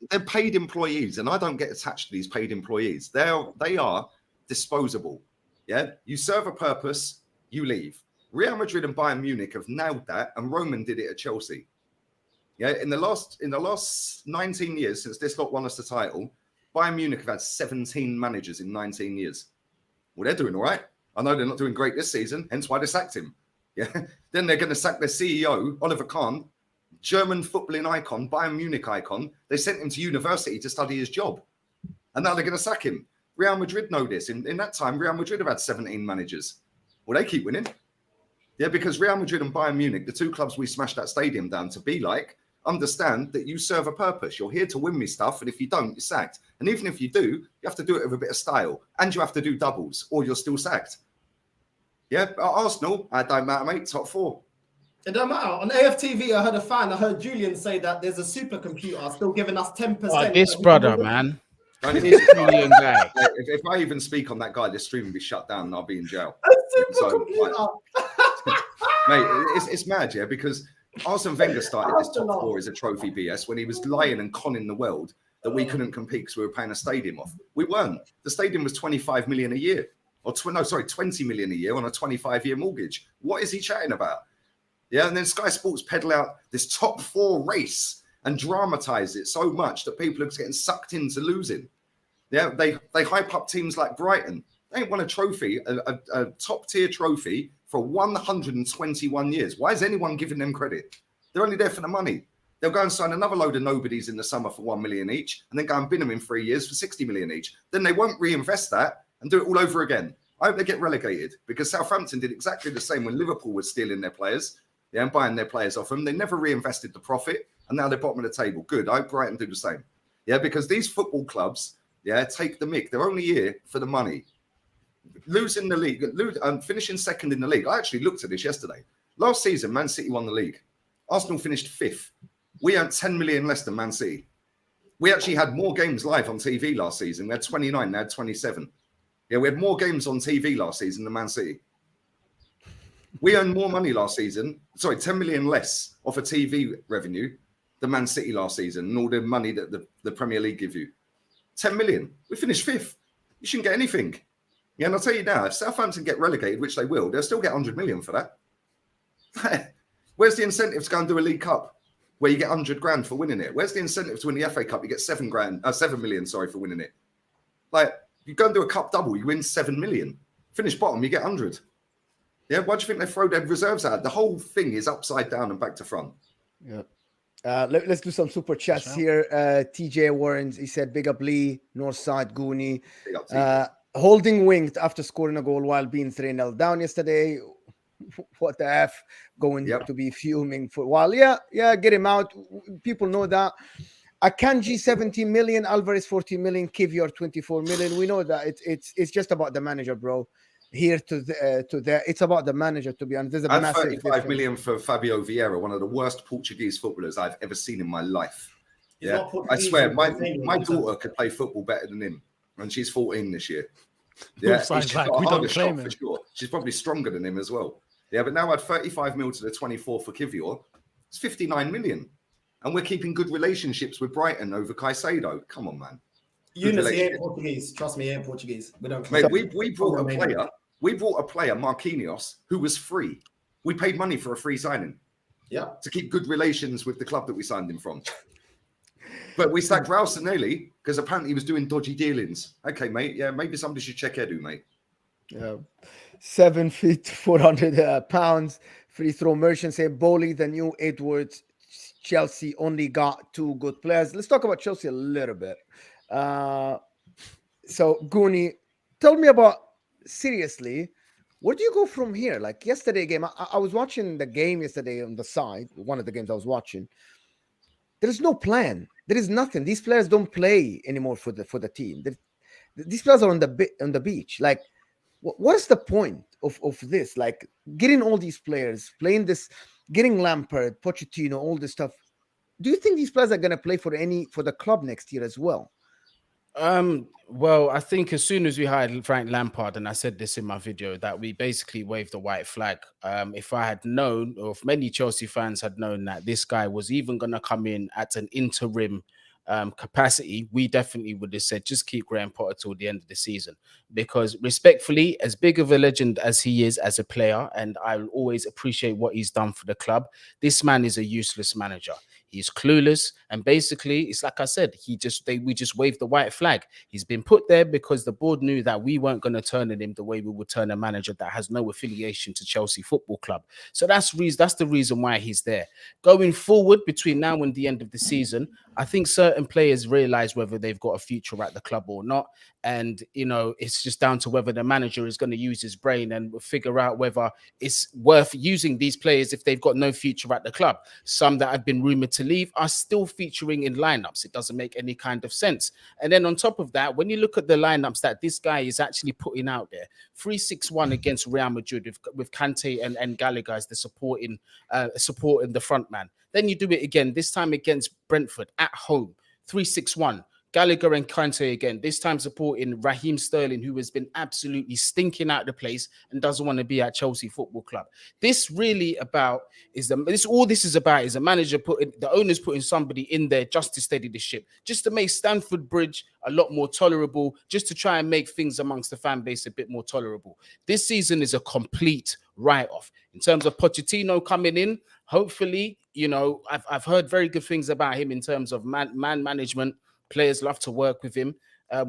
Speaker 2: they're paid employees, and I don't get attached to these paid employees. They are disposable. Yeah? You serve a purpose, you leave. Real Madrid and Bayern Munich have nailed that, and Roman did it at Chelsea. Yeah, in the last 19 years since this lot won us the title, Bayern Munich have had 17 managers in 19 years. Well, they're doing all right. I know they're not doing great this season, hence why they sacked him. Yeah. Then they're going to sack their CEO, Oliver Kahn, German footballing icon, Bayern Munich icon. They sent him to university to study his job. And now they're going to sack him. Real Madrid know this. In that time, Real Madrid have had 17 managers. Well, they keep winning. Yeah, because Real Madrid and Bayern Munich, the two clubs we smashed that stadium down to be like, understand that you serve a purpose. You're here to win me stuff, and if you don't, you're sacked. And even if you do, you have to do it with a bit of style, and you have to do doubles, or you're still sacked. Yeah, Arsenal, I don't matter, mate, top 4.
Speaker 5: It don't matter. On AFTV, I heard Julian say that there's a supercomputer still giving us 10%.
Speaker 4: Oh, this brother, man.
Speaker 2: This
Speaker 4: Julian guy.
Speaker 2: If I even speak on that guy, this stream will be shut down and I'll be in jail.
Speaker 5: A supercomputer.
Speaker 2: So, mate, it's mad, yeah, because Arsene Wenger started this top 4 as a trophy BS when he was lying and conning the world that we couldn't compete because we were paying a stadium off. We weren't. The stadium was 25 million a year. 20 million a year on a 25-year mortgage. What is he chatting about? Yeah, and then Sky Sports peddle out this top 4 race and dramatize it so much that people are just getting sucked into losing. Yeah, they hype up teams like Brighton. They ain't won a trophy, a top-tier trophy for 121 years. Why is anyone giving them credit? They're only there for the money. They'll go and sign another load of nobodies in the summer for 1 million each and then go and bin them in 3 years for 60 million each. Then they won't reinvest that and do it all over again. I hope they get relegated because Southampton did exactly the same when Liverpool was stealing their players, yeah, and buying their players off them. They never reinvested the profit, and now they're bottom of the table. Good. I hope Brighton do the same. Yeah, because these football clubs, yeah, take the mick. They're only here for the money. Losing the league, finishing second in the league. I actually looked at this yesterday. Last season, Man City won the league. Arsenal finished 5th. We earned 10 million less than Man City. We actually had more games live on TV last season. We had 29, they had 27. Yeah, we had more games on TV last season than Man City. We earned more money last season. 10 million less off of TV revenue than Man City last season and all the money that the Premier League give you. 10 million. We finished 5th. You shouldn't get anything. Yeah, and I'll tell you now, if Southampton get relegated, which they will, they'll still get 100 million for that. Where's the incentive to go and do a League Cup where you get 100 grand for winning it? Where's the incentive to win the FA Cup? You get 7 million, for winning it. Like, you go and do a cup double, you win 7 million. Finish bottom, you get 100. Yeah, why do you think they throw their reserves out? The whole thing is upside down and back to front.
Speaker 1: Yeah. Let's do some super chats here. TJ Warrens, he said, big up Lee, Northside, Goonie. Holding winged after scoring a goal while being 3-0 down yesterday. What the F? Going to be fuming for a while. Yeah, get him out. People know that. Akanji 17 million, Alvarez 14 million, Kivior 24 million. We know that it's just about the manager, bro. Here to there, it's about the manager. To be honest, there's a massive
Speaker 2: 35 million for Fabio Vieira, one of the worst Portuguese footballers I've ever seen in my life. Yeah, I swear, my daughter could play football better than him, and she's 14 this year. Yeah, she's got a harder shot for sure. She's probably stronger than him as well. Yeah, but now I'd 35 mil to the 24 for Kivior. It's 59 million. And we're keeping good relationships with Brighton over Caicedo. Come on, man.
Speaker 5: Eunice, he ain't Portuguese. Trust me, he ain't Portuguese. We don't.
Speaker 2: Mate, we brought a player. We brought a player, Marquinhos, who was free. We paid money for a free signing.
Speaker 5: Yeah.
Speaker 2: To keep good relations with the club that we signed him from. But we sacked Ralstonelli because apparently he was doing dodgy dealings. Okay, mate. Yeah, maybe somebody should check Edu, mate.
Speaker 1: Yeah. 7 feet, 400 pounds. Free throw merchant say Bowley, the new Edwards. Chelsea only got 2 good players. Let's talk about Chelsea a little bit. So, Goonie, tell me about, seriously, where do you go from here? Like yesterday game, I was watching the game yesterday on the side, one of the games I was watching. There is no plan. There is nothing. These players don't play anymore for the team. These players are on the beach. Like, what is the point of this? Like, getting all these players, playing this, getting Lampard, Pochettino, all this stuff. Do you think these players are going to play for the club next year as well?
Speaker 4: Well, I think as soon as we hired Frank Lampard, and I said this in my video, that we basically waved the white flag. If I had known, or if many Chelsea fans had known that this guy was even going to come in at an interim capacity, we definitely would have said, just keep Graham Potter till the end of the season. Because respectfully, as big of a legend as he is as a player, and I'll always appreciate what he's done for the club, this man is a useless manager. He's clueless, and basically, it's like I said, we just waved the white flag. He's been put there because the board knew that we weren't going to turn on him the way we would turn a manager that has no affiliation to Chelsea Football Club. So that's the reason why he's there. Going forward, between now and the end of the season, I think certain players realize whether they've got a future at the club or not. And, it's just down to whether the manager is going to use his brain and figure out whether it's worth using these players if they've got no future at the club. Some that have been rumored to leave are still featuring in lineups. It doesn't make any kind of sense. And then on top of that, when you look at the lineups that this guy is actually putting out there, 3-6-1 against Real Madrid with Kante and Gallagher as the supporting the front man. Then you do it again, this time against Brentford at home, 3-6-1. Gallagher and Kante again, this time supporting Raheem Sterling, who has been absolutely stinking out the place and doesn't want to be at Chelsea Football Club. This really is a manager the owner's putting somebody in there just to steady the ship, just to make Stamford Bridge a lot more tolerable, just to try and make things amongst the fan base a bit more tolerable. This season is a complete write-off. In terms of Pochettino coming in, hopefully, I've heard very good things about him in terms of man management. Players love to work with him.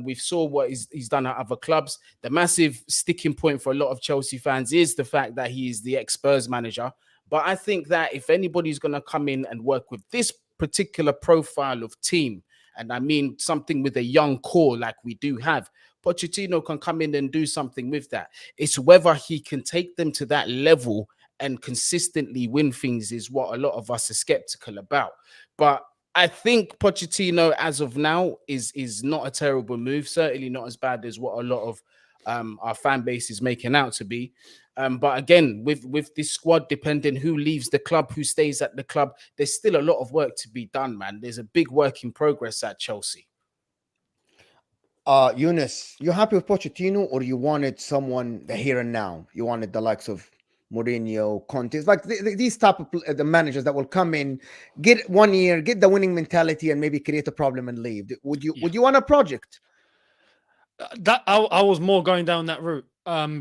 Speaker 4: We saw what he's done at other clubs. The massive sticking point for a lot of Chelsea fans is the fact that he is the ex-Spurs manager. But I think that if anybody's going to come in and work with this particular profile of team, and I mean something with a young core like we do have, Pochettino can come in and do something with that. It's whether he can take them to that level and consistently win things is what a lot of us are skeptical about. But I think Pochettino, as of now, is not a terrible move. Certainly not as bad as what a lot of our fan base is making out to be. But again, with this squad, depending who leaves the club, who stays at the club, there's still a lot of work to be done, man. There's a big work in progress at Chelsea.
Speaker 1: Eunice, you happy with Pochettino, or you wanted someone the here and now? You wanted the likes of Mourinho, Conte, it's like these type of the managers that will come in, get 1 year, get the winning mentality, and maybe create a problem and leave. Would you want a project?
Speaker 3: That I was more going down that route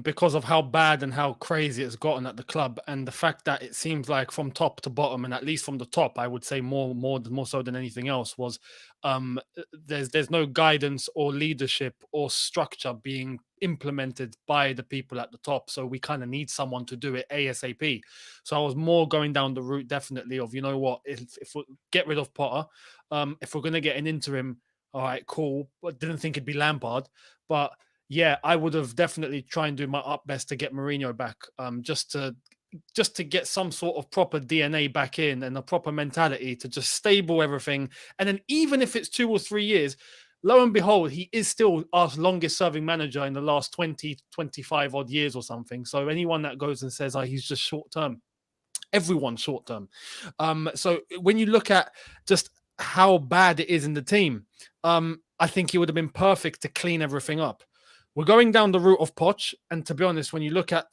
Speaker 3: because of how bad and how crazy it's gotten at the club, and the fact that it seems like from top to bottom, and at least from the top, I would say more so than anything else, was there's no guidance or leadership or structure being implemented by the people at the top. So we kind of need someone to do it ASAP. So I was more going down the route definitely of, if we get rid of Potter, if we're going to get an interim, all right, cool. But didn't think it'd be Lampard. But yeah, I would have definitely tried and do my up best to get Mourinho back, just to get some sort of proper DNA back in and a proper mentality to just stable everything. And then even if it's 2 or 3 years, lo and behold, he is still our longest serving manager in the last 20, 25 odd years or something. So anyone that goes and says, he's just short term, everyone's short term. So when you look at just how bad it is in the team, I think he would have been perfect to clean everything up. We're going down the route of Poch, and to be honest, when you look at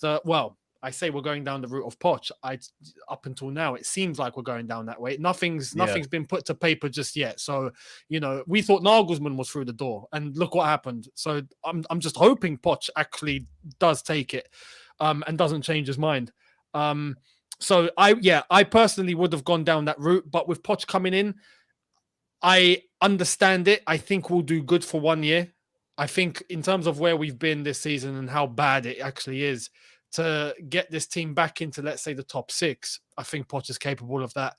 Speaker 3: I say we're going down the route of Poch. Up until now, it seems like we're going down that way. Nothing's been put to paper just yet. So, we thought Nagelsmann was through the door, and look what happened. So I'm just hoping Poch actually does take it, and doesn't change his mind. So I personally would have gone down that route, but with Poch coming in, I understand it. I think we'll do good for 1 year. I think in terms of where we've been this season and how bad it actually is, to get this team back into, let's say, the top 6, I think Poch is capable of that.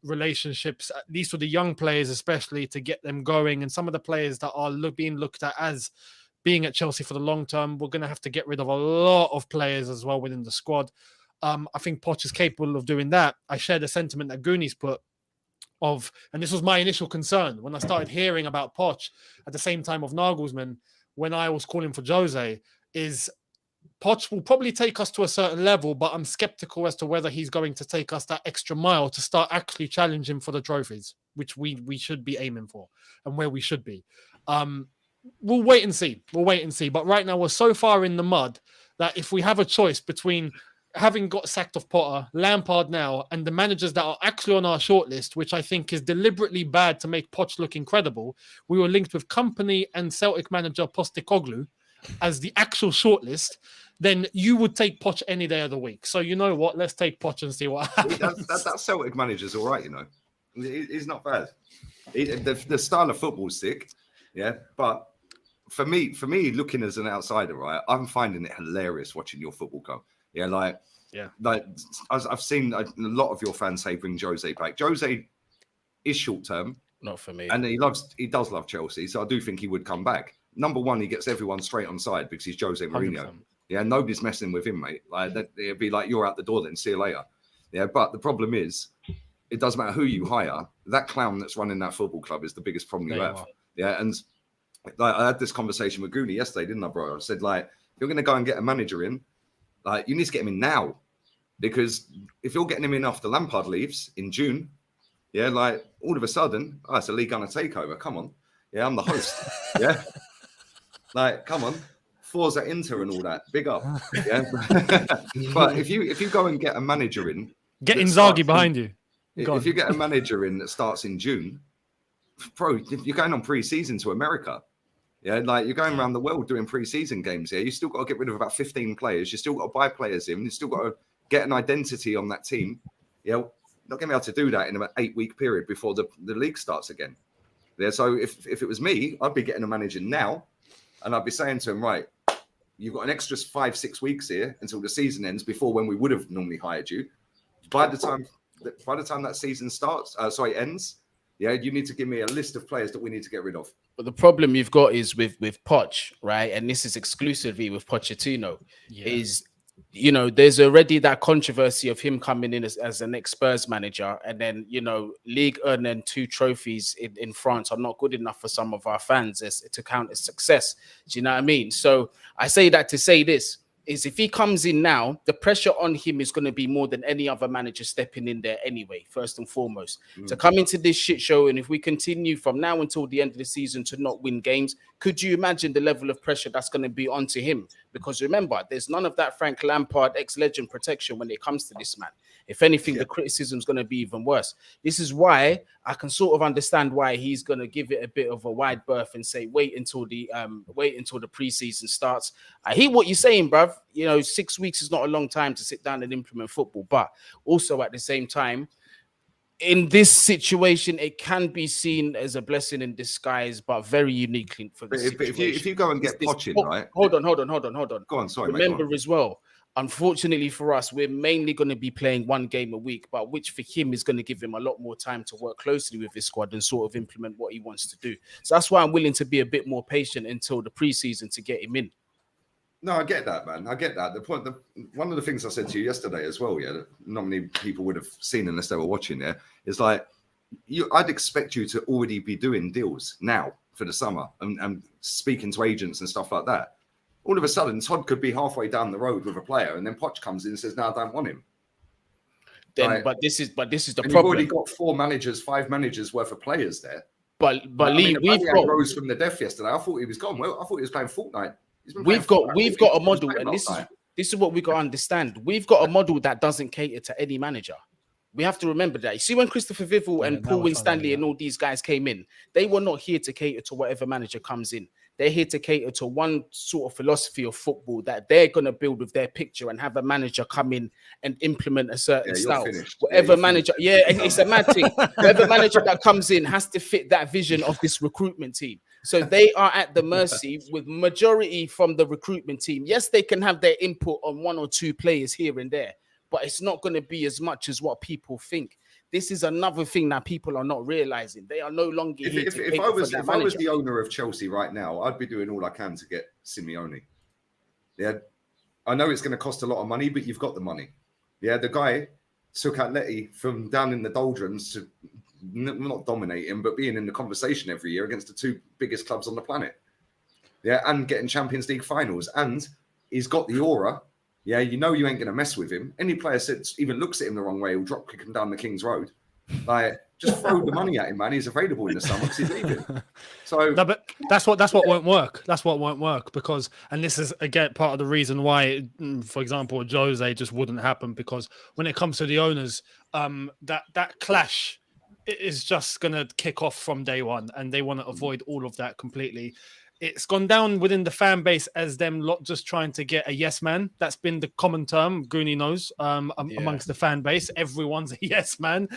Speaker 3: Relationships, at least with the young players, especially to get them going, and some of the players that are being looked at as being at Chelsea for the long term, we're going to have to get rid of a lot of players as well within the squad. I think Poch is capable of doing that. I share the sentiment that Goonies put of, and this was my initial concern when I started hearing about Poch at the same time of Nagelsmann, when I was calling for Jose, is Poch will probably take us to a certain level, but I'm skeptical as to whether he's going to take us that extra mile to start actually challenging for the trophies, which we should be aiming for and where we should be. We'll wait and see. But right now we're so far in the mud that if we have a choice between having got sacked of Potter, Lampard now, and the managers that are actually on our shortlist, which I think is deliberately bad to make Poch look incredible, we were linked with Company and Celtic manager Postecoglou as the actual shortlist, then you would take Poch any day of the week. So you know what? Let's take Poch and see what happens.
Speaker 2: That Celtic manager's all right, He's not bad. The style of football's sick, yeah. But for me, looking as an outsider, right, I'm finding it hilarious watching your football go. Yeah, like I've seen a lot of your fans say bring Jose back. Jose is short term,
Speaker 4: not for me,
Speaker 2: and he does love Chelsea, so I do think he would come back. Number one, he gets everyone straight on side because he's Jose Mourinho.
Speaker 3: 100%.
Speaker 2: Yeah, nobody's messing with him, mate. Like it'd be like you're out the door, then see you later. Yeah, but the problem is, it doesn't matter who you hire. That clown that's running that football club is the biggest problem you have. Yeah, and like, I had this conversation with Goonie yesterday, didn't I, bro? I said, like, if you're going to go and get a manager in, like, you need to get him in now, because if you're getting him in after Lampard leaves in June, yeah, like all of a sudden, it's a league on a takeover. Come on, yeah, I'm the host. Yeah, like, come on. Forza Inter and all that, big up. Yeah, but if you go and get a manager in,
Speaker 3: get Inzaghi behind you.
Speaker 2: If you get a manager in that starts in June, bro, you're going on pre-season to America. Yeah, like you're going around the world doing pre-season games. Yeah, you still got to get rid of about 15 players. You still got to buy players in. You still got to get an identity on that team. Yeah, not going to be able to do that in about 8-week period before the league starts again. Yeah, so if it was me, I'd be getting a manager now, and I'd be saying to him, right, you've got an extra 5-6 weeks here until the season ends before when we would have normally hired you. By the time that season ends, yeah, you need to give me a list of players that we need to get rid of.
Speaker 4: But the problem you've got is with Poch, right? And this is exclusively with Pochettino, is, you know, there's already that controversy of him coming in as an ex-Spurs manager, and then, you know, League earning 2 trophies in France are not good enough for some of our fans to count as success. Do you know what I mean? So I say that to say this, is if he comes in now, the pressure on him is going to be more than any other manager stepping in there anyway, first and foremost. To come into this shit show, and if we continue from now until the end of the season to not win games, could you imagine the level of pressure that's going to be onto him? Because remember, there's none of that Frank Lampard ex-legend protection when it comes to this man. If anything, the criticism is going to be even worse. This is why I can sort of understand why he's going to give it a bit of a wide berth and say, wait until the preseason starts. I hear what you're saying, bruv. You know, 6 weeks is not a long time to sit down and implement football, but also at the same time, in this situation, it can be seen as a blessing in disguise, but very uniquely for the situation.
Speaker 2: If you go and get Poch in, right?
Speaker 4: Hold on.
Speaker 2: Go on, sorry,
Speaker 4: Remember
Speaker 2: mate,
Speaker 4: as well, unfortunately for us, we're mainly going to be playing 1 game a week, but which for him is going to give him a lot more time to work closely with his squad and sort of implement what he wants to do. So that's why I'm willing to be a bit more patient until the preseason to get him in.
Speaker 2: No, I get that, man. I get that. One of the things I said to you yesterday as well, yeah, that not many people would have seen unless they were watching there, is like, I'd expect you to already be doing deals now for the summer and speaking to agents and stuff like that. All of a sudden, Todd could be halfway down the road with a player, and then Poch comes in and says, "No, I don't want him."
Speaker 4: Then, but this is the problem.
Speaker 2: You've already got 5 managers worth of players there.
Speaker 4: But Lee, we've got
Speaker 2: rose from the death yesterday. I thought he was gone. Well, I thought he was playing Fortnite.
Speaker 4: We've got a model, and this is what we got to understand. We've got a model that doesn't cater to any manager. We have to remember that. You see, when Christopher Vivel and Paul Winstanley and all these guys came in, they were not here to cater to whatever manager comes in. They're here to cater to one sort of philosophy of football that they're going to build with their picture and have a manager come in and implement a certain style. Whatever manager, it's a mad thing. Whatever manager that comes in has to fit that vision of this recruitment team. So they are at the mercy with majority from the recruitment team. Yes, they can have their input on 1 or 2 players here and there, but it's not going to be as much as what people think. This is another thing that people are not realizing. They are no longer here.
Speaker 2: If I was the owner of Chelsea right now, I'd be doing all I can to get Simeone. Yeah, I know it's going to cost a lot of money, but you've got the money. Yeah, the guy took Atleti from down in the doldrums to not dominating, but being in the conversation every year against the 2 biggest clubs on the planet. Yeah, and getting Champions League finals, and he's got the aura. Yeah, you know you ain't going to mess with him. Any player even looks at him the wrong way, he'll drop kick him down the King's Road. Like, just throw the money at him, man. He's available in the summer because he's leaving. So
Speaker 3: no, but that's what won't work. That's what won't work because, and this is again part of the reason why, for example, Jose just wouldn't happen, because when it comes to the owners, that clash is just going to kick off from day one, and they want to avoid all of that completely. it's gone down within the fan base as them lot just trying to get a yes man. That's been the common term, Goonie knows, amongst the fan base. Everyone's a yes man.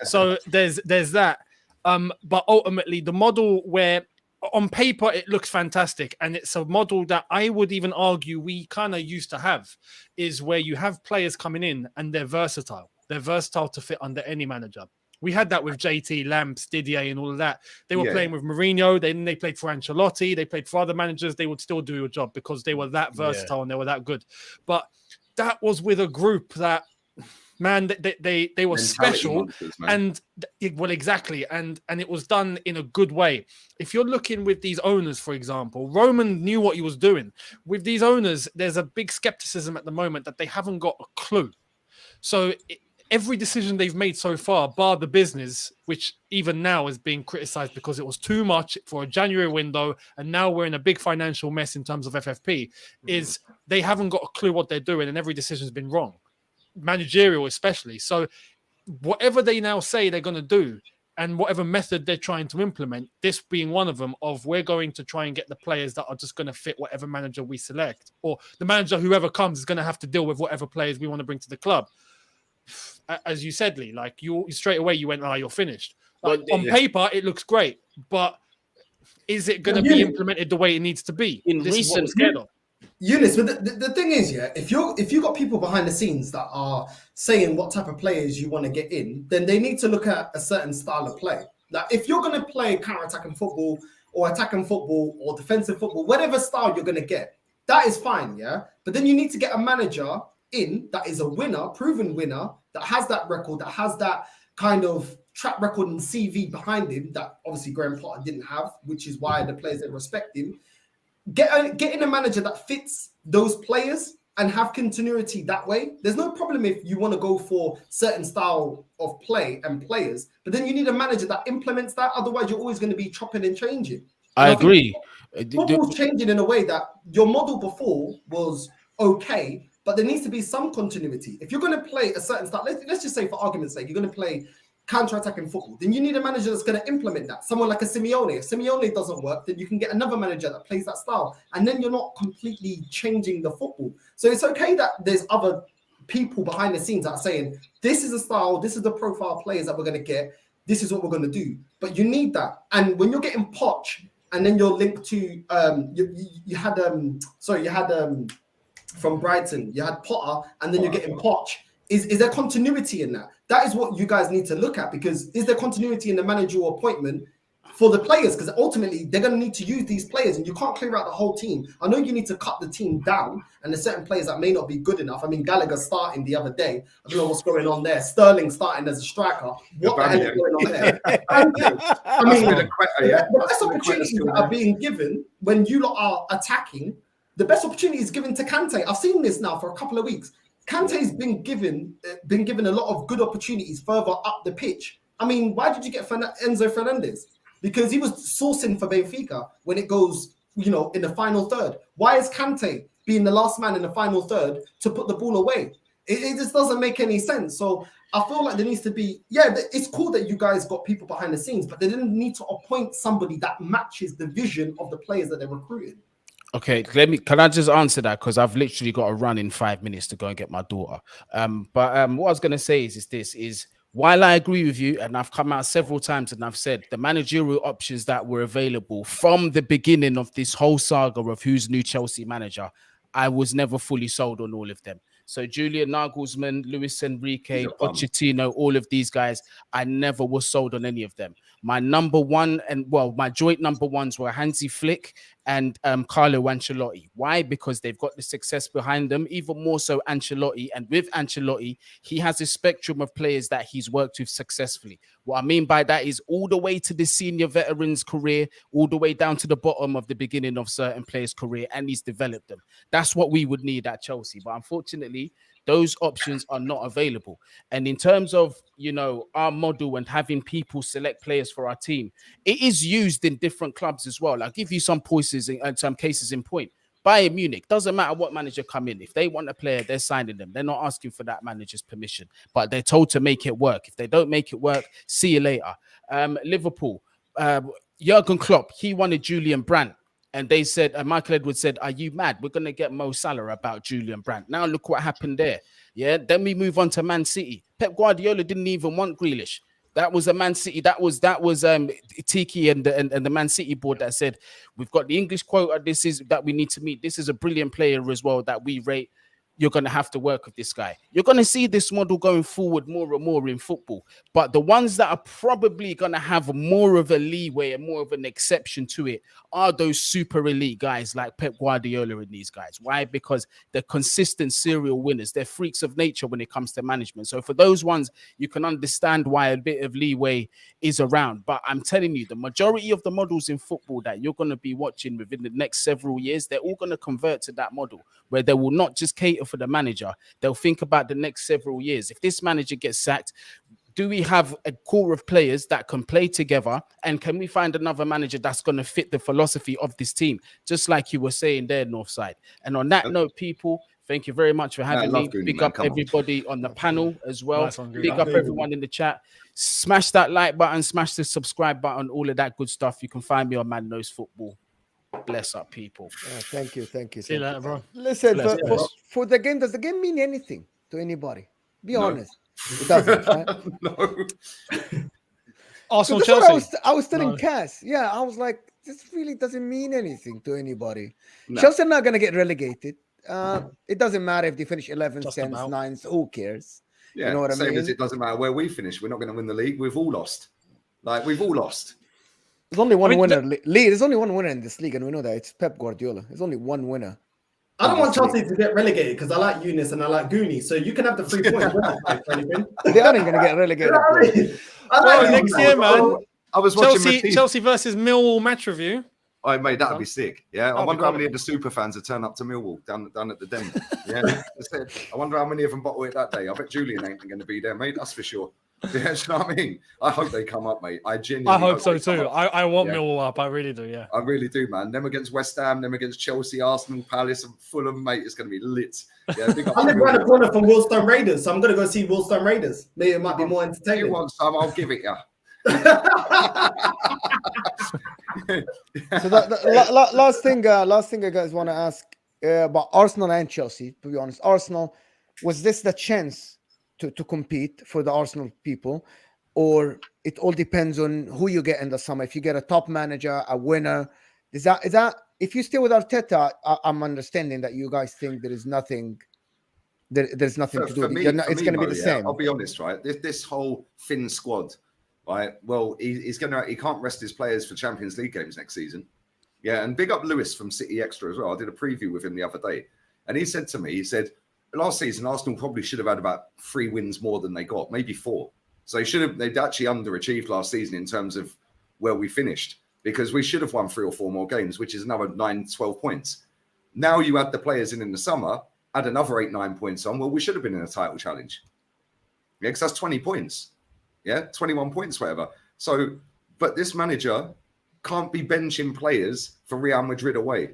Speaker 3: So there's that. But ultimately, the model where on paper it looks fantastic, and it's a model that I would even argue we kind of used to have, is where you have players coming in and they're versatile. They're versatile to fit under any manager. We had that with JT, Lamps, Didier, and all of that. They were playing with Mourinho. They played for Ancelotti. They played for other managers. They would still do a job because they were that versatile and they were that good. But that was with a group that, man, they were special. And well, exactly. And it was done in a good way. If you're looking with these owners, for example, Roman knew what he was doing. With these owners, there's a big skepticism at the moment that they haven't got a clue. So every decision they've made so far, bar the business, which even now is being criticized because it was too much for a January window, and now we're in a big financial mess in terms of FFP, is they haven't got a clue what they're doing, and every decision's been wrong, managerial especially. So whatever they now say they're going to do, and whatever method they're trying to implement, this being one of them, of we're going to try and get the players that are just going to fit whatever manager we select, or the manager, whoever comes, is going to have to deal with whatever players we want to bring to the club. As you said, Lee, like you straight away, you went, you're finished. Like, on paper, it looks great, but is it going to be implemented the way it needs to be?
Speaker 4: In recent,
Speaker 5: Eunice, but the thing is, if you got people behind the scenes that are saying what type of players you want to get in, then they need to look at a certain style of play. Like if you're going to play counter-attacking football or attacking football or defensive football, whatever style you're going to get, that is fine, yeah. But then you need to get a manager in that is a winner, proven winner, that has that record, that has that kind of track record and CV behind him that obviously Graham Potter didn't have, which is why the players that respect him. Get in a manager that fits those players and have continuity that way. There's no problem if you want to go for certain style of play and players, but then you need a manager that implements that. Otherwise, you're always going to be chopping and changing.
Speaker 4: I agree.
Speaker 5: Football's changing in a way that your model before was okay, but there needs to be some continuity. If you're going to play a certain style, let's just say for argument's sake, you're going to play counter-attacking football, then you need a manager that's going to implement that. Someone like a Simeone. If Simeone doesn't work, then you can get another manager that plays that style, and then you're not completely changing the football. So it's okay that there's other people behind the scenes that are saying, this is the style, this is the profile players that we're going to get, this is what we're going to do. But you need that. And when you're getting Poch, and then you're linked to, you had from Brighton, you had Potter, and then you're getting Poch. Is there continuity in that? That is what you guys need to look at, because is there continuity in the managerial appointment for the players? Because ultimately, they're going to need to use these players, and you can't clear out the whole team. I know you need to cut the team down, and there's certain players that may not be good enough. I mean, Gallagher starting the other day. I don't know what's going on there. Sterling starting as a striker. What the hell is going on there? I mean, the best opportunities that are being given when you lot are attacking, the best opportunity is given to Kante. I've seen this now for a couple of weeks. Kante's been given a lot of good opportunities further up the pitch. I mean, why did you get Enzo Fernandez? Because he was sourcing for Benfica when it goes, in the final third. Why is Kante being the last man in the final third to put the ball away? It just doesn't make any sense. So I feel like there needs to be, it's cool that you guys got people behind the scenes, but they didn't need to appoint somebody that matches the vision of the players that they're recruiting.
Speaker 4: Okay, can I just answer that? Because I've literally got to run in 5 minutes to go and get my daughter. But what I was going to say is while I agree with you, and I've come out several times and I've said the managerial options that were available from the beginning of this whole saga of who's new Chelsea manager, I was never fully sold on all of them. So Julian Nagelsmann, Luis Enrique, Pochettino, all of these guys, I never was sold on any of them. My number one, my joint number ones were Hansi Flick and Carlo Ancelotti. Why? Because they've got the success behind them, even more so Ancelotti. And with Ancelotti, he has a spectrum of players that he's worked with successfully. What I mean by that is all the way to the senior veterans' career, all the way down to the bottom of the beginning of certain players' career, and he's developed them. That's what we would need at Chelsea. But unfortunately, those options are not available. And in terms of, our model and having people select players for our team, it is used in different clubs as well. I'll give you some cases in point. Bayern Munich, doesn't matter what manager come in. If they want a player, they're signing them. They're not asking for that manager's permission, but they're told to make it work. If they don't make it work, see you later. Liverpool, Jurgen Klopp, he wanted Julian Brandt. And they said, Michael Edwards said, are you mad? We're going to get Mo Salah about Julian Brandt. Now look what happened there. Yeah, then we move on to Man City. Pep Guardiola didn't even want Grealish. That was a Man City. That was Tiki and the Man City board that said, we've got the English quota. This is that we need to meet. This is a brilliant player as well that we rate. You're going to have to work with this guy. You're going to see this model going forward more and more in football. But the ones that are probably going to have more of a leeway and more of an exception to it are those super elite guys like Pep Guardiola and these guys. Why? Because they're consistent serial winners. They're freaks of nature when it comes to management. So for those ones, you can understand why a bit of leeway is around. But I'm telling you, the majority of the models in football that you're going to be watching within the next several years, they're all going to convert to that model where they will not just cater for the manager. They'll think about the next several years. If this manager gets sacked, do we have a core of players that can play together? And can we find another manager that's going to fit the philosophy of this team? Just like you were saying there, Northside. And on that note, people, thank you very much for having me. Big up everybody on the panel as well.
Speaker 3: Nice one,
Speaker 4: Big up everyone in the chat. Smash that like button, smash the subscribe button, all of that good stuff. You can find me on Man Knows Football. Bless up, people.
Speaker 1: Thank you.
Speaker 3: See you later, bro.
Speaker 1: Listen, for the game, does the game mean anything to anybody? Be honest. It doesn't, right?
Speaker 2: No.
Speaker 3: Arsenal,
Speaker 1: So
Speaker 3: Chelsea.
Speaker 1: I was telling Cass, I was like, this really doesn't mean anything to anybody.
Speaker 2: No.
Speaker 1: Chelsea are not going to get relegated. It doesn't matter if they finish 11th,
Speaker 3: Just
Speaker 1: 10th,
Speaker 3: about.
Speaker 1: 9th. Who cares?
Speaker 2: Yeah,
Speaker 1: You know what I
Speaker 2: same
Speaker 1: mean?
Speaker 2: as it doesn't matter where we finish. We're not going to win the league. We've all lost. We've all lost.
Speaker 1: There's only one
Speaker 3: I mean,
Speaker 1: winner. Lee, there's only one winner in this league, and we know that it's Pep Guardiola. There's only one winner.
Speaker 5: I don't want Chelsea to get relegated because I like Eunice and I like Goonie. So you can have the 3 points. We're not fighting for anything.
Speaker 1: They aren't going to get relegated.
Speaker 5: You know what I mean? I
Speaker 3: Well,
Speaker 5: like
Speaker 3: next
Speaker 5: you.
Speaker 3: year, man.
Speaker 2: I was watching
Speaker 3: Chelsea versus Millwall match review.
Speaker 2: Oh, mate, that'd be sick. Yeah, I
Speaker 3: That'd
Speaker 2: wonder
Speaker 3: be
Speaker 2: how many of the super fans have turned up to Millwall down at the Den. Yeah, I wonder how many of them bottle it that day. I bet Julian ain't going to be there, mate. That's for sure. Yeah, do you know what I mean? I hope they come up, mate. I genuinely
Speaker 3: I hope so
Speaker 2: they come
Speaker 3: too.
Speaker 2: up.
Speaker 3: I want
Speaker 2: Yeah.
Speaker 3: Millwall up. I really do. Yeah.
Speaker 2: I really do, man. Them against West Ham, them against Chelsea, Arsenal, Palace, and Fulham, mate. It's going to be lit. Yeah, big up
Speaker 5: I
Speaker 2: to
Speaker 5: live around the
Speaker 2: Millwall.
Speaker 5: corner from Willstone Raiders, so I'm going to go see Willstone Raiders. Maybe it might be more
Speaker 2: If you
Speaker 5: entertaining.
Speaker 2: want some, I'll give it you.
Speaker 1: So last thing I guys want to ask about Arsenal and Chelsea. To be honest, Arsenal, was this the chance to compete for the Arsenal people, or it all depends on who you get in the summer? If you get a top manager, a winner, is that if you stay with Arteta? I'm understanding that you guys think there is nothing. There's nothing to do. It's going to be the same.
Speaker 2: I'll be honest, right? This whole thin squad, right? Well, he can't rest his players for Champions League games next season. Yeah, and big up Lewis from City Extra as well. I did a preview with him the other day, and he said to me, he said, last season Arsenal probably should have had about 3 wins more than they got, maybe 4. So they'd actually underachieved last season in terms of where we finished, because we should have won 3 or 4 more games, which is another 9-12 points. Now you add the players in the summer, add another 8-9 points on. Well, we should have been in a title challenge. Yeah, because that's 20 points. Yeah, 21 points, whatever. So, but this manager can't be benching players for Real Madrid away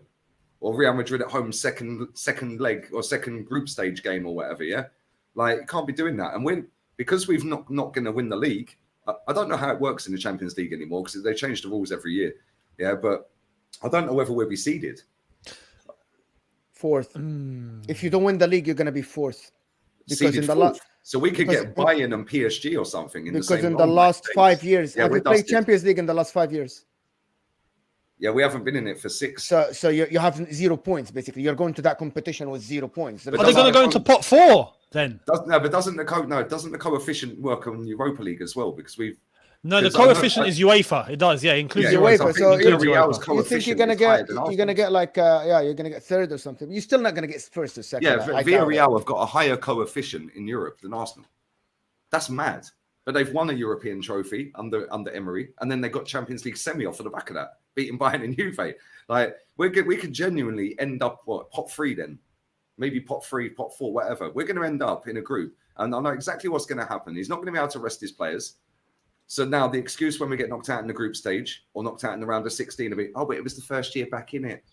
Speaker 2: or Real Madrid at home second leg or second group stage game or whatever. Yeah, can't be doing that. And because we've not going to win the league. I don't know how it works in the Champions League anymore because they change the rules every year. Yeah, but I don't know whether we'll be seeded.
Speaker 1: 4th. If you don't win the league, you're going to be 4th. Because
Speaker 2: Seeded
Speaker 1: in the
Speaker 2: fourth. So we could get Bayern and PSG or something in the same.
Speaker 1: Because in the last 5 years,
Speaker 2: Yeah,
Speaker 1: have
Speaker 2: we're
Speaker 1: you played
Speaker 2: dusted.
Speaker 1: Champions League in the last 5 years?
Speaker 2: Yeah, we haven't been in it for 6.
Speaker 1: So you have 0 points basically. You're going to that competition with 0 points.
Speaker 3: Are they going to go into pot 4 then?
Speaker 2: Doesn't the coefficient work on Europa League as well? Because we've
Speaker 3: No, the
Speaker 2: Because I know-
Speaker 3: coefficient is UEFA. It does, yeah, includes
Speaker 2: Yeah,
Speaker 3: UEFA.
Speaker 1: UEFA,
Speaker 2: I
Speaker 1: so
Speaker 2: think
Speaker 1: you-
Speaker 2: Villarreal's
Speaker 1: You think you're
Speaker 2: coefficient
Speaker 1: gonna
Speaker 2: is higher
Speaker 1: get
Speaker 2: than
Speaker 1: you're
Speaker 2: Arsenal's.
Speaker 1: gonna get like you're gonna get 3rd or something. You're still not gonna get 1st or 2nd.
Speaker 2: Yeah,
Speaker 1: I doubt it.
Speaker 2: Villarreal have got a higher coefficient in Europe than Arsenal. That's mad. But they've won a European trophy under Emery, and then they got Champions League semi off of the back of that, beating Bayern and Juve. Like we could genuinely end up pot 3 then, maybe pot 3, pot 4, whatever. We're going to end up in a group, and I know exactly what's going to happen. He's not going to be able to rest his players. So now the excuse when we get knocked out in the group stage or knocked out in the round of 16 will be, oh, but it was the first year back in it.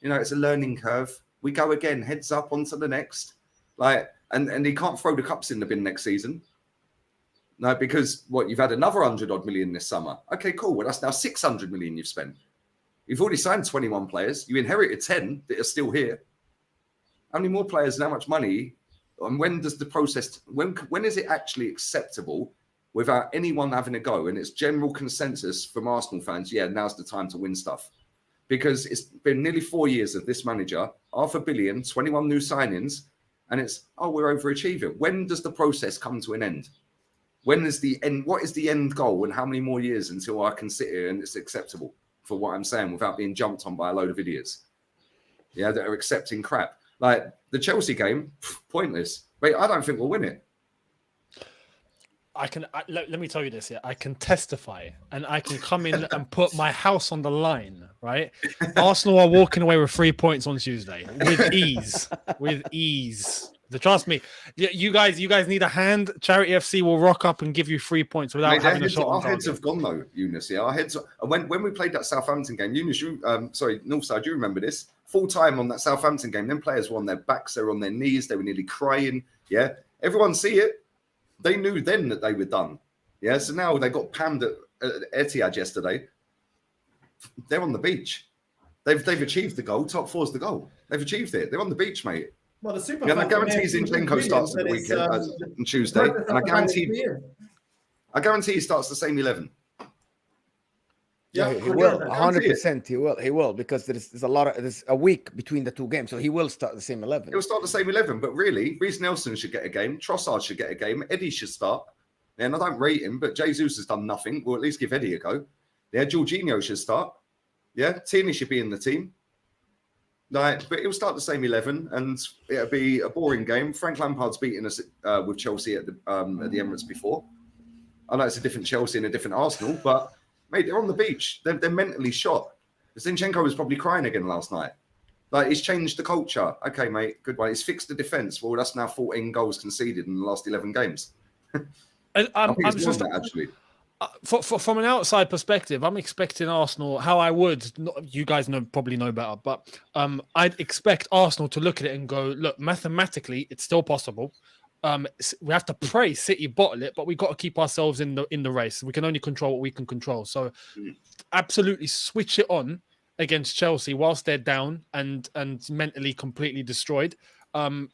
Speaker 2: You know, it's a learning curve. We go again, heads up onto the next. And he can't throw the cups in the bin next season. No, because you've had another 100 odd million this summer. Okay, cool. Well, that's now 600 million you've spent. You've already signed 21 players. You inherited 10 that are still here. How many more players and how much money? And when does the process, when is it actually acceptable without anyone having a go? And it's general consensus from Arsenal fans, yeah, now's the time to win stuff. Because it's been nearly 4 years of this manager, 500 million, 21 new signings, and it's, we're overachieving. When does the process come to an end? When is the end? What is the end goal, and how many more years until I can sit here and it's acceptable for what I'm saying without being jumped on by a load of idiots? Yeah, that are accepting crap. Like the Chelsea game, pointless. But I don't think we'll win it.
Speaker 3: Let me tell you this, yeah. I can testify and I can come in and put my house on the line, right? Arsenal are walking away with 3 points on Tuesday with ease. With ease. Trust me, you guys need a hand. Charity FC will rock up and give you 3 points without having a shot on target.
Speaker 2: Our heads have gone though, Eunice. Yeah, our heads. When we played that Southampton game, Eunice, Northside, you remember this? Full time on that Southampton game, them players were on their backs, they were on their knees, they were nearly crying. Yeah, everyone see it. They knew then that they were done. Yeah, so now they got pammed at Etihad yesterday. They're on the beach. They've achieved the goal. Top four's the goal. They've achieved it. They're on the beach, mate.
Speaker 5: Well, the super.
Speaker 2: Yeah, I guarantee Zinchenko starts at the weekend on Tuesday, and I guarantee he starts the same 11.
Speaker 1: Yeah, he will. 100%. He will because there's a week between the two games, so he will start the same 11.
Speaker 2: He'll start the same 11, but really, Reece Nelson should get a game. Trossard should get a game. Eddie should start. And I don't rate him, but Jesus has done nothing. We'll at least give Eddie a go. Yeah, Jorginho should start. Yeah, Tierney should be in the team. But he'll start the same 11, and it'll be a boring game. Frank Lampard's beaten us with Chelsea at the Emirates before. I know it's a different Chelsea and a different Arsenal, but mate, they're on the beach. They're mentally shot. Zinchenko was probably crying again last night. Like, he's changed the culture. Okay, mate, good one. He's fixed the defence. Well, that's now 14 goals conceded in the last 11 games. I think it's more than that, actually.
Speaker 3: From an outside perspective, I'm expecting Arsenal, how I would, you guys probably know better, but I'd expect Arsenal to look at it and go, look, mathematically, it's still possible. We have to pray City bottle it, but we've got to keep ourselves in the race. We can only control what we can control. So absolutely switch it on against Chelsea whilst they're down and mentally completely destroyed.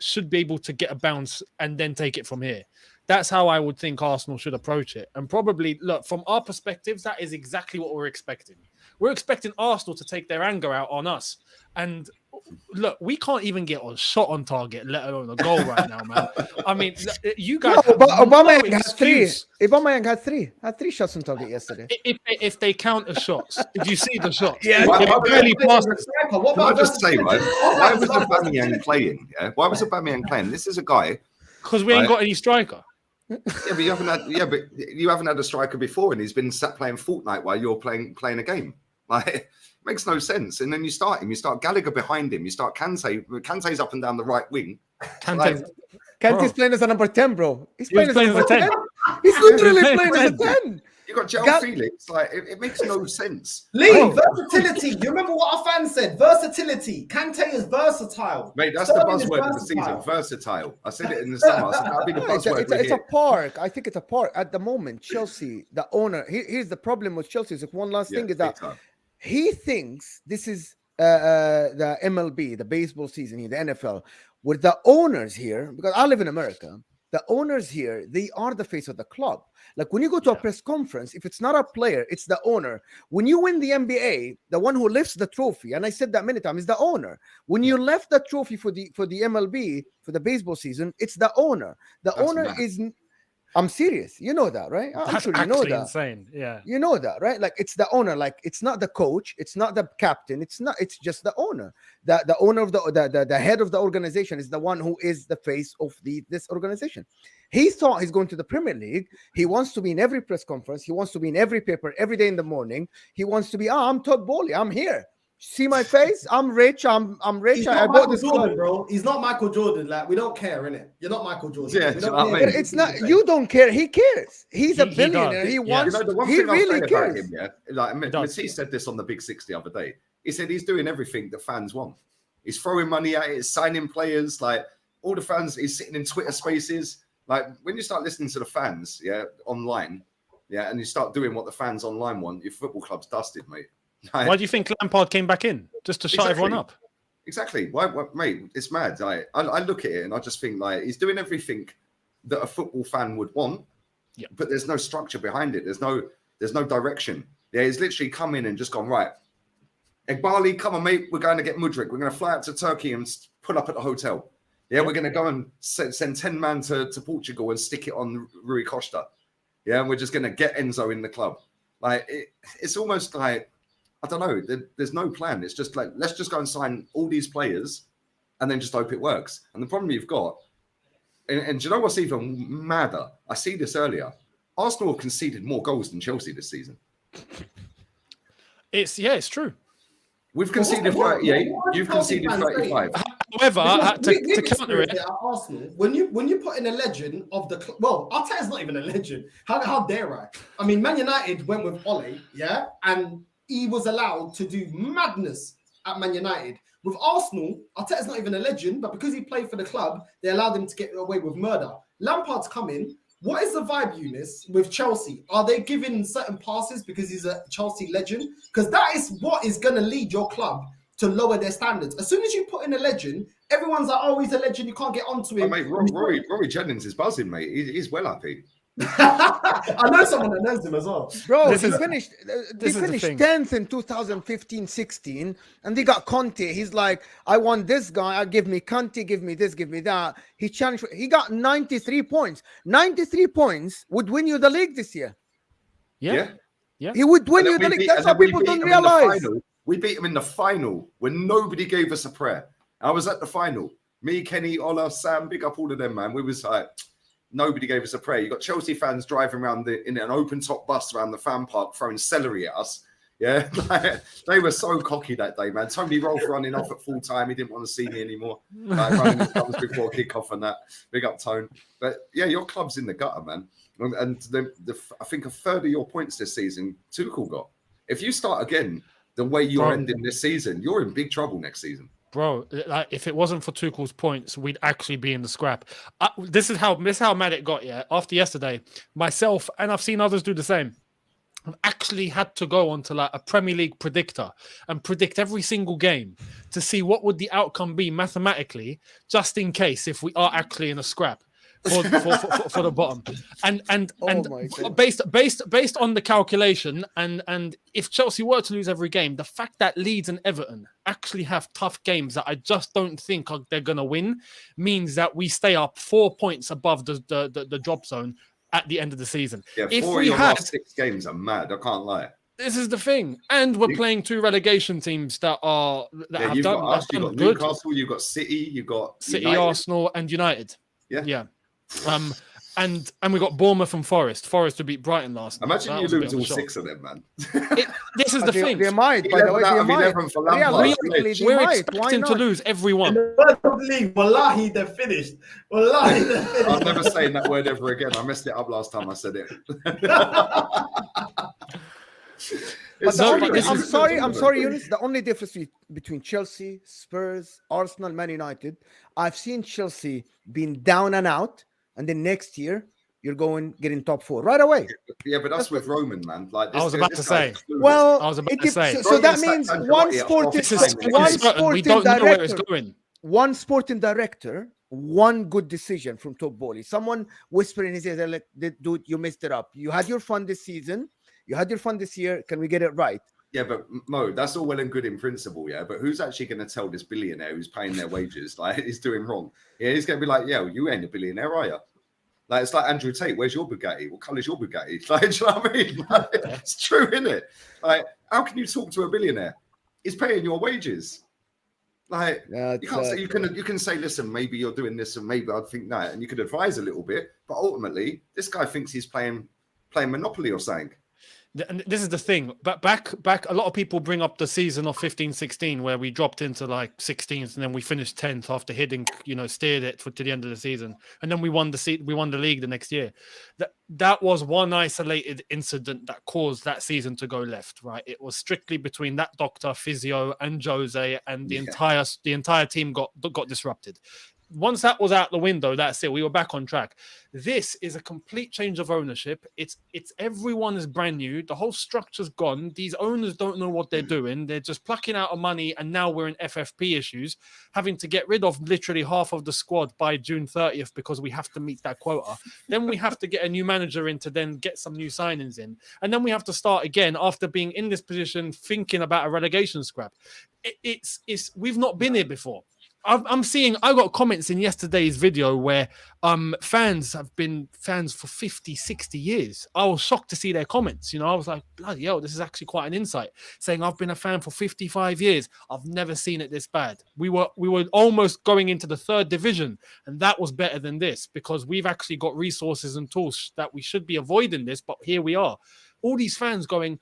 Speaker 3: Should be able to get a bounce and then take it from here. That's how I would think Arsenal should approach it. And probably, look, from our perspectives, that is exactly what we're expecting. We're expecting Arsenal to take their anger out on us. And look, we can't even get a shot on target, let alone a goal right now, man. I mean, you guys.
Speaker 1: No, Aubameyang had three. Aubameyang had three shots on target yesterday.
Speaker 3: If they count as shots, if you see the shots,
Speaker 1: yeah.
Speaker 2: Can I just say, right? Why was Aubameyang playing? Yeah, why was Aubameyang playing? This is a guy.
Speaker 3: Because we ain't got any striker.
Speaker 2: Yeah, but you haven't had a striker before, and he's been sat playing Fortnite while you're playing a game. Like, it makes no sense. And then you start him. You start Gallagher behind him. You start Kante. Kante's up and down the right wing.
Speaker 1: Kante's playing as a number 10, bro. He's playing as a number 10. He's literally playing as a 10.
Speaker 2: You got João Felix. Like, it makes no sense.
Speaker 5: Versatility. You remember what our fans said? Versatility. Kante is versatile.
Speaker 2: Mate, that's the buzzword of the season. Versatile. I said it in the summer. I said that'd be the buzzword.
Speaker 1: It's a park. I think it's a park. At the moment, Chelsea, the owner. Here's the problem with Chelsea. Is one last thing is that he thinks this is the MLB, the baseball season here, the NFL, with the owners here. Because I live in America. The owners here, they are the face of the club. Like when you go to a press conference, if it's not a player, it's the owner. When you win the NBA, the one who lifts the trophy, and I said that many times, is the owner. When you left the trophy for the MLB, for the baseball season, it's the owner. The owner is... I'm serious. You know that, right? I'm
Speaker 3: That's
Speaker 1: sure you know that.
Speaker 3: Insane. Yeah.
Speaker 1: You know that, right? Like it's the owner. Like it's not the coach. It's not the captain. It's just the owner. The owner of the head of the organization is the one who is the face of this organization. He thought he's going to the Premier League. He wants to be in every press conference. He wants to be in every paper every day in the morning. He wants to be, I'm Todd Bowley. I'm here. See my face? I'm rich. I'm rich.
Speaker 5: I bought this Jordan, bro. He's not Michael Jordan. Like, we don't care, innit? You're not Michael Jordan.
Speaker 2: Yeah,
Speaker 1: it's not. You don't care. He cares. He's a billionaire. He wants.
Speaker 2: You know, the one
Speaker 1: he
Speaker 2: thing
Speaker 1: really
Speaker 2: I'll say
Speaker 1: cares.
Speaker 2: about him, yeah. Like Messi said this on the Big Six the other day. He said he's doing everything that fans want. He's throwing money at it, signing players. Like all the fans, he's sitting in Twitter Spaces. Like when you start listening to the fans, online, and you start doing what the fans online want, your football club's dusted, mate. Like,
Speaker 3: Why do you think Lampard came back in? Just to shut everyone up?
Speaker 2: Exactly. Why, mate? It's mad. I look at it and I just think like he's doing everything that a football fan would want, but there's no structure behind it. There's no direction. Yeah, he's literally come in and just gone, right, Egbali, come on, mate. We're going to get Mudryk. We're going to fly out to Turkey and put up at the hotel. Yeah, we're going to go and send 10 man to Portugal and stick it on Rui Costa. Yeah, and we're just going to get Enzo in the club. Like it's almost like, I don't know. There's no plan. It's just like, let's just go and sign all these players and then just hope it works. And the problem you've got, and do you know what's even madder? I see this earlier. Arsenal have conceded more goals than Chelsea this season.
Speaker 3: It's true.
Speaker 2: We've conceded 38. You've conceded 35.
Speaker 3: However, to counter it,
Speaker 5: at Arsenal, when you put in a legend of the Arteta's not even a legend. How dare I? I mean, Man United went with Ole, and he was allowed to do madness at Man United. With Arsenal, Arteta's not even a legend, but because he played for the club, they allowed him to get away with murder. Lampard's coming. What is the vibe, Eunice, with Chelsea? Are they giving certain passes because he's a Chelsea legend? Because that is what is going to lead your club to lower their standards. As soon as you put in a legend, everyone's like, oh, he's a legend, you can't get onto him.
Speaker 2: Oh, mate, Rory Jennings is buzzing, mate. He's well happy.
Speaker 5: I know someone that knows him as well.
Speaker 1: Bro, they finished 10th in 2015-16, and they got Conte. He's like, I want this guy. Give me Conte, give me this, give me that. He challenged. He got 93 points. 93 points would win you the league this year.
Speaker 3: Yeah.
Speaker 1: He would win you the league. That's what people don't realize.
Speaker 2: We beat him in the final when nobody gave us a prayer. I was at the final. Me, Kenny, Ola, Sam, big up all of them, man. We was like, nobody gave us a prayer. You got Chelsea fans driving around in an open top bus around the fan park throwing celery at us. Yeah, they were so cocky that day, man. Tony Rolfe running off at full time. He didn't want to see me anymore. Running his thumbs before kickoff and that. Big up, Tone. But yeah, your club's in the gutter, man. And I think a third of your points this season, Tuchel got. If you start again the way you're ending this season, you're in big trouble next season.
Speaker 3: Bro, like if it wasn't for Tuchel's points, we'd actually be in the scrap. This is how mad it got. Yeah, after yesterday, myself and I've seen others do the same. I've actually had to go onto like a Premier League predictor and predict every single game to see what would the outcome be mathematically, just in case if we are actually in a scrap for the bottom. And based on the calculation and if Chelsea were to lose every game, the fact that Leeds and Everton actually have tough games that I just don't think they're gonna win means that we stay up 4 points above the drop zone at the end of the season.
Speaker 2: Yeah, if we had last 6 games are mad, I can't lie.
Speaker 3: This is the thing. And we're playing 2 relegation teams that have done good.
Speaker 2: Newcastle, you've got City, you've got
Speaker 3: City,
Speaker 2: United.
Speaker 3: Arsenal, and United.
Speaker 2: Yeah.
Speaker 3: And we got Bournemouth and Forest. Forest to beat Brighton last night.
Speaker 2: Imagine you lose all 6 of them, man.
Speaker 3: This is the thing.
Speaker 1: They might, by the way.
Speaker 3: We're expecting to lose every one.
Speaker 5: Wallahi, they're finished.
Speaker 2: I'm never saying that word ever again. I messed it up last time I said it.
Speaker 1: I'm sorry, Eunice. The only difference between Chelsea, Spurs, Arsenal, Man United, I've seen Chelsea being down and out, and then next year you're getting top 4 right away.
Speaker 2: Yeah, but that's with Roman, man. Like
Speaker 3: I was about to say.
Speaker 1: Well,
Speaker 3: I was about to say.
Speaker 1: So that means one sporting director, one good decision from Top Bowley. Someone whispering his ear, like, dude, you messed it up. You had your fun this season. You had your fun this year. Can we get it right?
Speaker 2: Yeah, but Mo, that's all well and good in principle, yeah. But who's actually going to tell this billionaire who's paying their wages like he's doing wrong? Yeah, he's going to be like, yeah, you ain't a billionaire, are you? Like it's like Andrew Tate. Where's your Bugatti? What colour's your Bugatti? Like, do you know what I mean? Like, it's true, isn't it? Like, how can you talk to a billionaire? He's paying your wages. Like, you can't say you can say, listen, maybe you're doing this, and maybe I'd think that, and you could advise a little bit. But ultimately, this guy thinks he's playing Monopoly or something.
Speaker 3: And this is the thing, but back, a lot of people bring up the season of 15-16 where we dropped into like 16th and then we finished 10th after hitting, steered it to the end of the season, and then we won the league the next year. That was one isolated incident that caused that season to go left. Right, it was strictly between that doctor, physio, and Jose, and the entire team got disrupted. once that was out the window, that's it. We were back on track. This is a complete change of ownership. It's everyone is brand new. The whole structure's gone. These owners don't know what they're doing. They're just plucking out of money, and now we're in FFP issues, having to get rid of literally half of the squad by June 30th because we have to meet that quota. Then we have to get a new manager in to then get some new signings in, and then we have to start again after being in this position, thinking about a relegation scrap. It's we've not been here before. I'm seeing, I got comments in yesterday's video where fans have been fans for 50, 60 years. I was shocked to see their comments. I was like, bloody hell, this is actually quite an insight. Saying I've been a fan for 55 years. I've never seen it this bad. We were almost going into the 3rd division, and that was better than this because we've actually got resources and tools that we should be avoiding this, but here we are. All these fans going,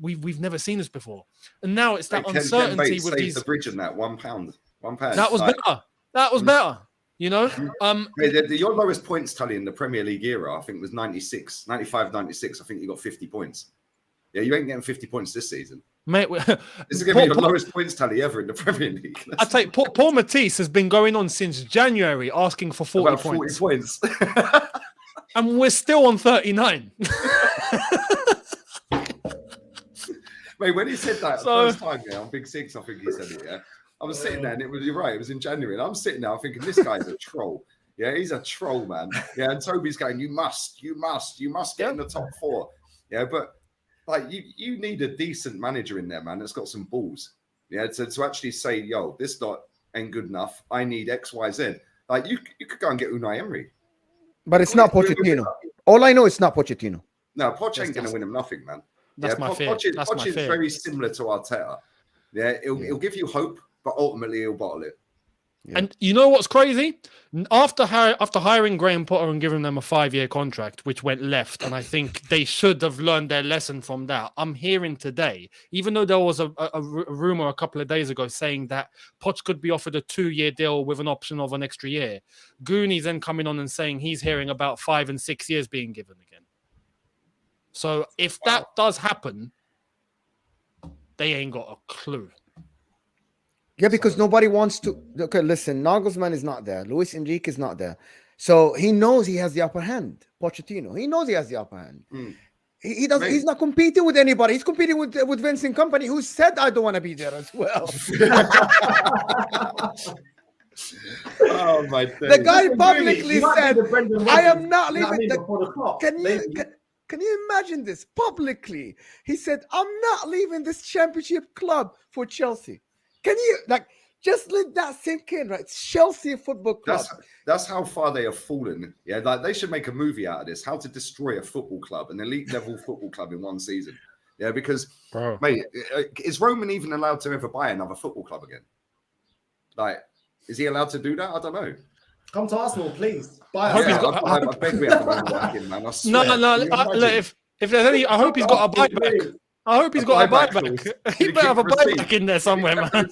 Speaker 3: we've never seen this before. And now it's that uncertainty with these...
Speaker 2: the bridge in that £1. £1.
Speaker 3: That was better. That was better. Your
Speaker 2: lowest points tally in the Premier League era, I think, was 96, 95, 96. I think you got 50 points. Yeah, you ain't getting 50 points this season.
Speaker 3: Mate,
Speaker 2: this is going to be the lowest points tally ever in the Premier League.
Speaker 3: I tell you, Paul Matisse has been going on since January asking for 40 points. And we're still on 39.
Speaker 2: Mate, when he said that first time, on Big Six, I think he said it, yeah. I was sitting there, and you're right, it was in January, and I'm sitting there thinking, this guy's a troll. Yeah, he's a troll, man. Yeah, and Toby's going, you must get in the top 4. Yeah, but like you need a decent manager in there, man, that's got some balls. Yeah, to actually say, yo, this ain't good enough. I need X, Y, Z. Like you could go and get Unai Emery.
Speaker 1: But it's not Pochettino. All I know is not Pochettino.
Speaker 2: No, Poch ain't going to win him nothing, man.
Speaker 3: That's my fear.
Speaker 2: Poch is very similar to Arteta. Yeah, he'll give you hope, but ultimately he'll bottle it.
Speaker 3: Yeah. And you know what's crazy? After hiring Graham Potter and giving them a 5-year contract, which went left, and I think they should have learned their lesson from that. I'm hearing today, even though there was a rumor a couple of days ago saying that Poch could be offered a 2-year deal with an option of an extra year. Gooney's then coming on and saying he's hearing about 5 and 6 years being given again. So if that does happen, they ain't got a clue.
Speaker 1: Yeah, because nobody wants to. Okay, listen, Nagelsmann is not there. Luis Enrique is not there. So he knows he has the upper hand. Pochettino, he knows he has the upper hand. He doesn't. He's not competing with anybody. He's competing with Vincent Kompany, who said, "I don't want to be there as well."
Speaker 2: Oh my God.
Speaker 1: The guy publicly said, "I am not leaving." Can you imagine this publicly? He said, "I'm not leaving this championship club for Chelsea." Can you just let that sink in, right? Chelsea Football Club.
Speaker 2: That's how far they have fallen. Yeah, like they should make a movie out of this. How to destroy a football club, an elite level football club in one season. Yeah, because mate, is Roman even allowed to ever buy another football club again? Like, is he allowed to do that? I don't know.
Speaker 5: Come to Arsenal, please.
Speaker 2: Buy I beg we have to work in, man. I swear.
Speaker 3: No. If there's any, I hope he's got a buyback. I hope he's got a buyback. He better have a buyback in there somewhere, man.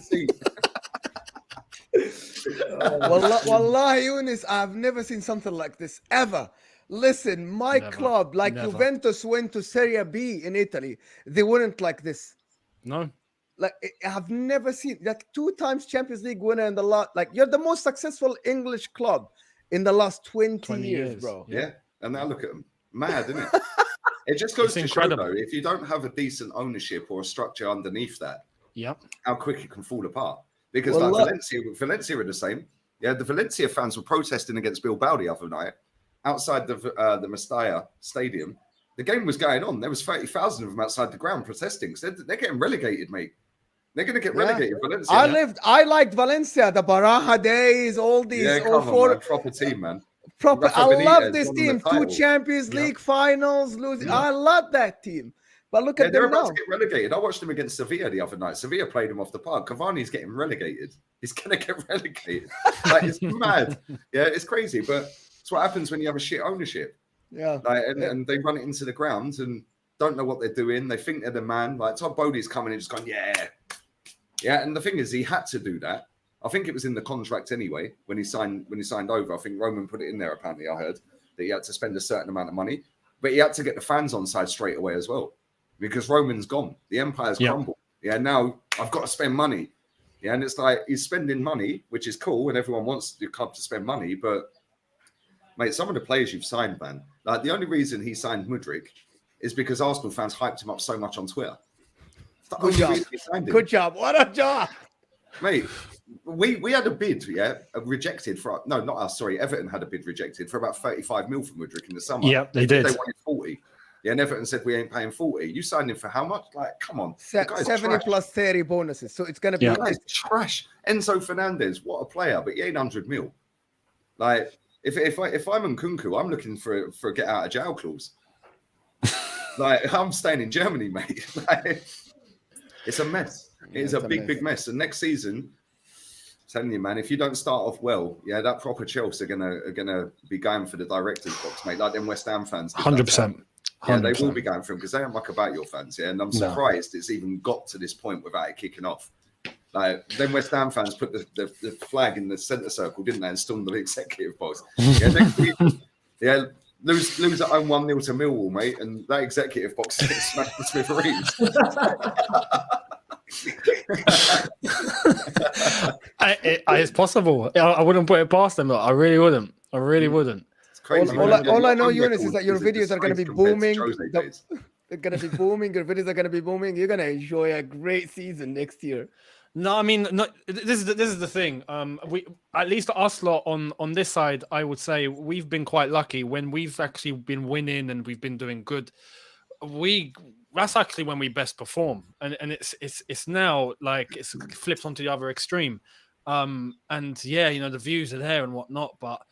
Speaker 1: Wallahi, Yunus, I've never seen something like this ever. Listen, my club, Juventus went to Serie B in Italy. They weren't like this.
Speaker 3: No.
Speaker 1: I've never seen that 2 times Champions League winner in the lot. You're the most successful English club in the last 20 years, bro.
Speaker 2: Yeah. And now look at them. Mad, isn't it? It just goes to show, though, if you don't have a decent ownership or a structure underneath that, how quick it can fall apart. Because Valencia are the same. Yeah, the Valencia fans were protesting against Bilbao the other night outside the Mestalla Stadium. The game was going on. There was 30,000 of them outside the ground protesting. So they're getting relegated, mate. They're going to get relegated. Valencia.
Speaker 1: I liked Valencia, the Baraja days, all these.
Speaker 2: Yeah, come on, man. Proper team, man.
Speaker 1: Proper. I love this team. 2 Champions League finals, losing. I love that team. But look at them now.
Speaker 2: They're about to get relegated. I watched them against Sevilla the other night. Sevilla played them off the park. Cavani's getting relegated. He's going to get relegated. It's mad. Yeah, it's crazy. But it's what happens when you have a shit ownership.
Speaker 1: Yeah.
Speaker 2: And they run it into the ground and don't know what they're doing. They think they're the man. Like Todd Bodie's coming and just going, yeah. And the thing is, he had to do that. I think it was in the contract anyway when he signed over. I think Roman put it in there. Apparently, I heard that he had to spend a certain amount of money, but he had to get the fans on side straight away as well because Roman's gone. The empire's crumbled. Yeah, now I've got to spend money. Yeah, and it's like he's spending money, which is cool, and everyone wants the club to spend money. But mate, some of the players you've signed, man, like the only reason he signed Mudryk is because Arsenal fans hyped him up so much on Twitter. It's the
Speaker 1: Good
Speaker 2: only
Speaker 1: job.
Speaker 2: reason he signed him.
Speaker 1: Good job. What a job.
Speaker 2: Mate, we had a bid, rejected for not us, sorry, Everton had a bid rejected for about 35 mil for Mudryk in the summer.
Speaker 3: Yeah, they did.
Speaker 2: They wanted 40. Yeah, and Everton said we ain't paying 40. You signed him for how much? Like, come on. The guy's
Speaker 1: 70
Speaker 2: trash.
Speaker 1: plus 30 bonuses. So it's gonna be
Speaker 2: The guy's trash. Enzo Fernandez, what a player, but he ain't 100 mil. Like, if I'm Nkunku, I'm looking for a get out of jail clause. Like, I'm staying in Germany, mate. Like, it's a mess. It is a big mess. And next season, I'm telling you, man, if you don't start off well, that proper Chelsea are gonna be going for the director's box, mate. Like them West Ham fans.
Speaker 3: 100%.
Speaker 2: Yeah, they will be going for him because they don't muck about your fans. Yeah, and I'm surprised it's even got to this point without it kicking off. Like them West Ham fans put the flag in the centre circle, didn't they, and stormed the executive box. Yeah, next week, lose at home 1-0 to Millwall, mate, and that executive box gets smashed to smithereens.
Speaker 3: It's possible. I wouldn't put it past them. I really wouldn't. I really wouldn't.
Speaker 2: It's crazy.
Speaker 1: All I know, Eunice, is that your videos are going to be booming. They're going to be booming. Your videos are going to be booming. You're going to enjoy a great season next year.
Speaker 3: No, I mean, this is the thing. We, at least us lot on this side, I would say we've been quite lucky when we've actually been winning and we've been doing good. That's actually when we best perform, and it's now like it's flipped onto the other extreme. And yeah, you know, the views are there and whatnot, but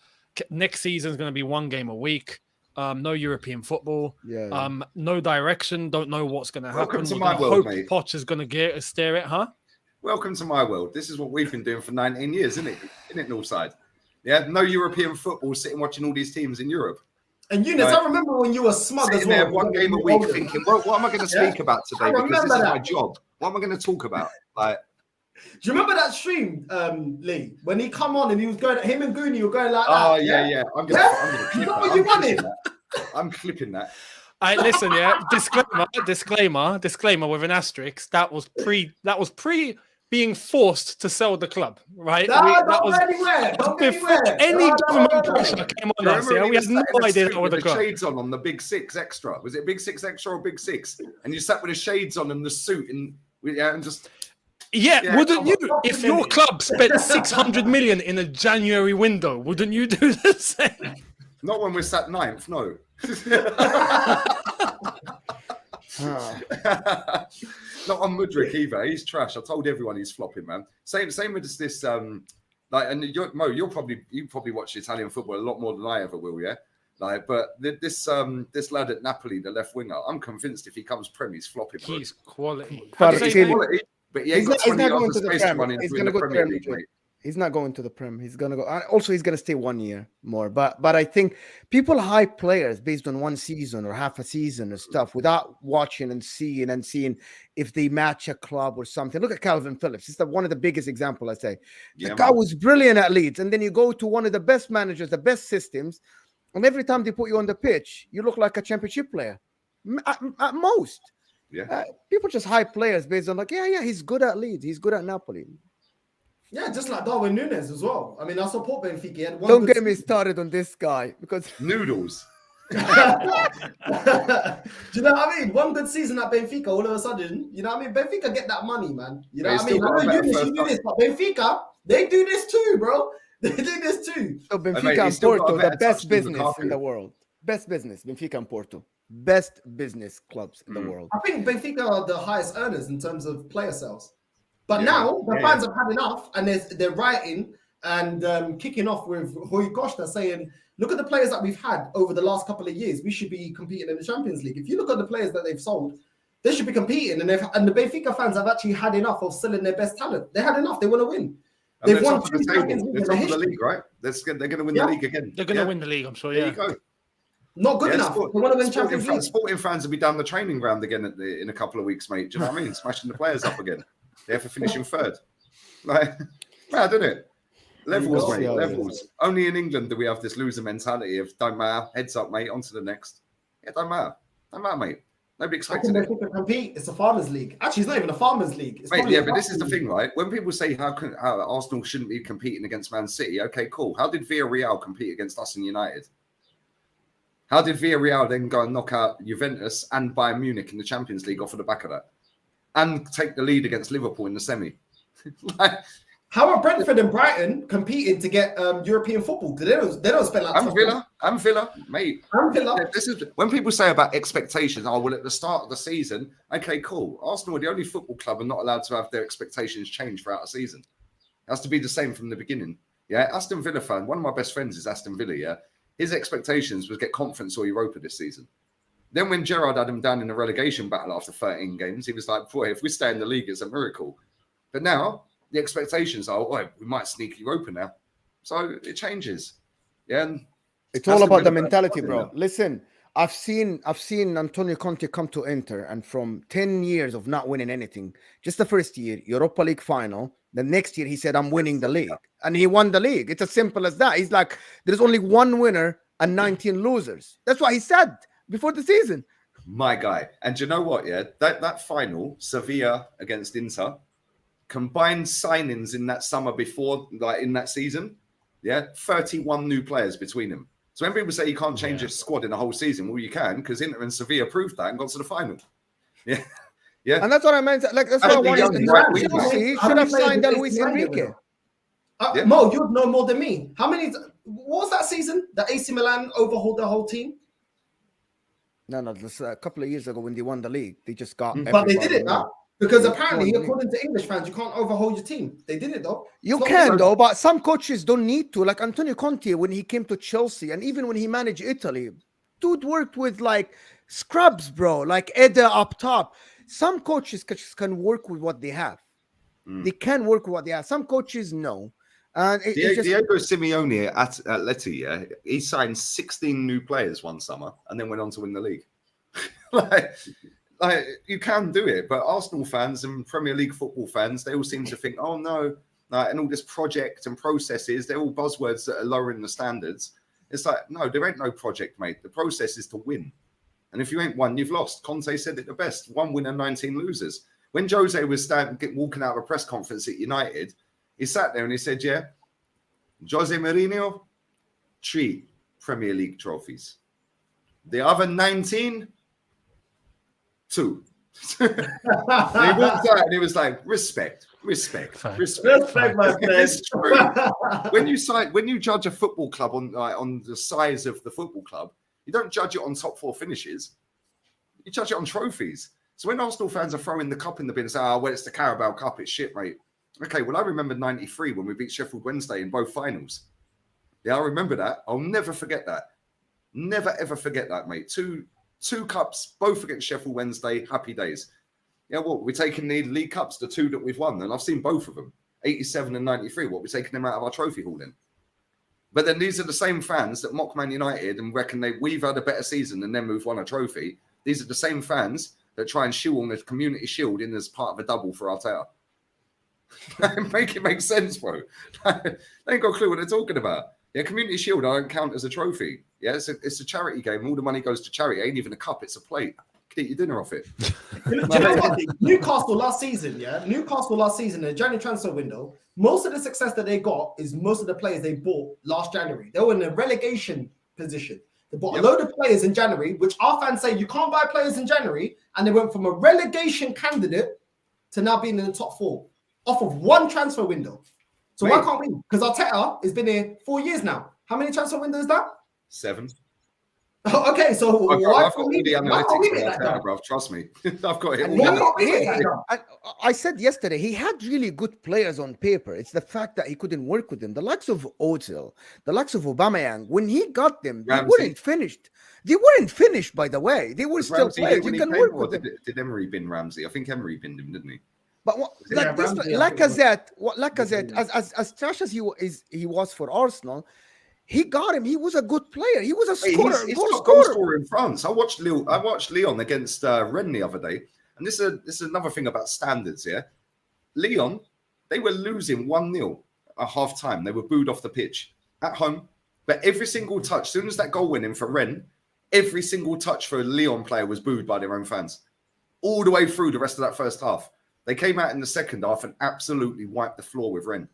Speaker 3: next season is going to be one game a week. No European football.
Speaker 1: Yeah.
Speaker 3: No direction. Don't know what's going to happen.
Speaker 2: Welcome to my world, mate.
Speaker 3: Poch is going to stare at, huh?
Speaker 2: Welcome to my world. This is what we've been doing for 19 years, isn't it? Isn't it, Northside? Yeah, no European football, sitting watching all these teams in Europe.
Speaker 5: And Eunice, I remember when you were smug as well.
Speaker 2: There, one game a week thinking, well, what am I going to speak about today? Because this is my job. What am I going to talk about? Like,
Speaker 5: do you remember that stream, Lee, when he come on and he was going, him and Goonie were going like that?
Speaker 2: Oh, yeah. I'm going to clip
Speaker 5: that. What you wanted?
Speaker 2: I'm clipping that.
Speaker 3: Listen, disclaimer with an asterisk. That was pre being forced to sell the club, right?
Speaker 5: That was anywhere.
Speaker 3: Before any government pressure came on us. Yeah, we had no idea that was the club.
Speaker 2: Shades on the Big Six Extra. Was it Big Six Extra or Big Six? And you sat with the shades on and the suit and just.
Speaker 3: Yeah, wouldn't you? If your club spent 600 million in a January window, wouldn't you do the same?
Speaker 2: Not when we're sat ninth, no. Not on Mudryk either. He's trash. I told everyone he's flopping, man. Same with this. Like, and Mo, you probably watch Italian football a lot more than I ever will, yeah. Like, but this lad at Napoli, the left winger, I'm convinced if he comes Prem, he's flopping.
Speaker 3: He's quality.
Speaker 2: But he ain't got 20 others space to run into in the Premier League, mate.
Speaker 1: He's not going to the Prem. He's gonna go. Also, he's gonna stay 1 year more. But I think people hype players based on one season or half a season or stuff without watching and seeing if they match a club or something. Look at Calvin Phillips. It's one of the biggest examples. I say the guy was brilliant at Leeds, and then you go to one of the best managers, the best systems, and every time they put you on the pitch, you look like a championship player at most.
Speaker 2: Yeah,
Speaker 1: people just hype players based on he's good at Leeds, he's good at Napoli.
Speaker 5: Yeah, just like Darwin Núñez as well. I mean, I support Benfica.
Speaker 1: Don't get me started on this guy because
Speaker 2: noodles.
Speaker 5: Do you know what I mean? One good season at Benfica, all of a sudden, you know what I mean? Benfica get that money, man. You know what I mean? I know you do this, but Benfica, they do this too, bro. They do this too.
Speaker 1: So Benfica and Porto, the best business in the world. Best business, Benfica and Porto. Best business clubs in the world.
Speaker 5: I think Benfica are the highest earners in terms of player sales. But now the fans have had enough, and they're writing and kicking off with Rui Costa saying, look at the players that we've had over the last couple of years. We should be competing in the Champions League. If you look at the players that they've sold, they should be competing. And the Benfica fans have actually had enough of selling their best talent. They had enough. They want to win.
Speaker 2: They've won the Champions League. They're top of the league, right? They're going to win the league again.
Speaker 3: They're going to win the league, I'm sure.
Speaker 2: There you go.
Speaker 5: Not good enough. They want to win Champions League.
Speaker 2: Sporting fans will be down the training ground again in a couple of weeks, mate. Do you know what I mean? Smashing the players up again. They're for finishing third. Like, mad, isn't it? Levels, mate. Levels. Only in England do we have this loser mentality of don't matter, heads up, mate, on to the next. Yeah, don't matter. Don't matter, mate. Nobody
Speaker 5: How
Speaker 2: expected
Speaker 5: can
Speaker 2: it.
Speaker 5: Benfica compete? It's a farmers' league. Actually, it's not even a farmers' league. It's
Speaker 2: Mate,
Speaker 5: probably
Speaker 2: yeah,
Speaker 5: a
Speaker 2: but this is the
Speaker 5: factory
Speaker 2: thing,
Speaker 5: league.
Speaker 2: right? When people say how Arsenal shouldn't be competing against Man City, okay, cool. How did Villarreal compete against us in United? How did Villarreal then go and knock out Juventus and Bayern Munich in the Champions League off of the back of that, and take the lead against Liverpool in the semi? Like,
Speaker 5: How are Brentford and Brighton competing to get European football? They don't spend like
Speaker 2: I'm Villa, mate.
Speaker 5: I'm Villa.
Speaker 2: Yeah, this is when people say about expectations. Oh, well, at the start of the season, okay, cool. Arsenal are the only football club and not allowed to have their expectations change throughout a season. It has to be the same from the beginning. Yeah, Aston Villa fan. One of my best friends is Aston Villa. Yeah, his expectations was get conference or Europa this season. Then when Gerrard had him down in the relegation battle after 13 games, he was like, boy, if we stay in the league, it's a miracle. But now the expectations are, oh, we might sneak Europa now. So it changes. Yeah. And
Speaker 1: it's all about the mentality, bro. Listen, I've seen Antonio Conte come to Inter, and from 10 years of not winning anything, just the first year, Europa League final. The next year, he said, I'm winning the league. And he won the league. It's as simple as that. He's like, there's only one winner and 19 losers. That's what he said before the season.
Speaker 2: My guy. And do you know what? Yeah, that final, Sevilla against Inter, combined signings in that summer before, like in that season, yeah, 31 new players between them. So when people say you can't change your squad in a whole season, well, you can, because Inter and Sevilla proved that and got to the final. Yeah. Yeah.
Speaker 1: And that's what I meant. Like, that's what I wanted. Chelsea should have signed Luis Enrique.
Speaker 5: Mo, you'd know more than me. What was that season that AC Milan overhauled the whole team?
Speaker 1: No, this a couple of years ago when they won the league, they just got.
Speaker 5: But they did it now. Because apparently, according to English fans, you can't overhaul your team. They did it though.
Speaker 1: You can though, but some coaches don't need to. Like Antonio Conte, when he came to Chelsea, and even when he managed Italy, dude worked with like scrubs, bro. Like Eder up top. Some coaches can work with what they have. They can work with what they have. Some coaches no. And
Speaker 2: Diego Simeone at Atleti, yeah, he signed 16 new players one summer and then went on to win the league. like you can do it, but Arsenal fans and Premier League football fans, they all seem to think, oh no, and all this project and processes, they're all buzzwords that are lowering the standards. It's like, no, there ain't no project, mate. The process is to win. And if you ain't won, you've lost. Conte said it the best: 1 winner, 19 losers. When Jose was walking out of a press conference at United, he sat there and he said, yeah, Jose Mourinho, 3 Premier League trophies. The other 19, 2. And he walked out and he was like, respect, my friend. It's true. When you judge a football club on the size of the football club, you don't judge it on top 4 finishes. You judge it on trophies. So when Arsenal fans are throwing the cup in the bin and say, oh, well, it's the Carabao Cup, it's shit, mate. Okay, well, I remember 93 when we beat Sheffield Wednesday in both finals. Yeah, I remember that. I'll never forget that. Never, ever forget that, mate. Two cups, both against Sheffield Wednesday, happy days. Yeah, what, we're taking the League Cups, the 2 that we've won, and I've seen both of them, 87 and 93. What, we're taking them out of our trophy hall then? But then these are the same fans that mock Man United and reckon we've had a better season than them who've won a trophy. These are the same fans that try and shoehorn the Community Shield in as part of a double for Arteta. Make it make sense, bro. They ain't got a clue what they're talking about. Yeah, Community Shield, I don't count as a trophy. Yeah, it's a charity game. All the money goes to charity. It ain't even a cup, it's a plate. You can eat your dinner off it.
Speaker 5: Do you know what? Newcastle last season, in the January transfer window, most of the success that they got is most of the players they bought last January. They were in a relegation position. They bought a load of players in January, which our fans say you can't buy players in January, and they went from a relegation candidate to now being in the top 4 off of one transfer window. So why can't we? Because Arteta has been here 4 years now. How many transfer windows is that?
Speaker 2: 7.
Speaker 5: Okay, so
Speaker 2: I've got all the analytics for Arteta, bro. Trust me. I've got it all.
Speaker 1: I said yesterday, he had really good players on paper. It's the fact that he couldn't work with them. The likes of Ozil, the likes of Aubameyang, when he got them, they weren't finished. They weren't finished, by the way. They were still players. You can work with them.
Speaker 2: Did Emery bin Ramsey? I think Emery binned him, didn't he?
Speaker 1: But Lacazette, as trash as he was for Arsenal, he got him. He was a good player. He was a scorer.
Speaker 2: He's top goal scorer in France. I watched Lyon against Rennes the other day, and this is another thing about standards. Yeah, Lyon, they were losing 1-0 at half time. They were booed off the pitch at home, but every single touch, as soon as that goal went in for Rennes, Every single touch for a Lyon player was booed by their own fans. All the way through the rest of that first half. They came out in the second half and absolutely wiped the floor with Rennes.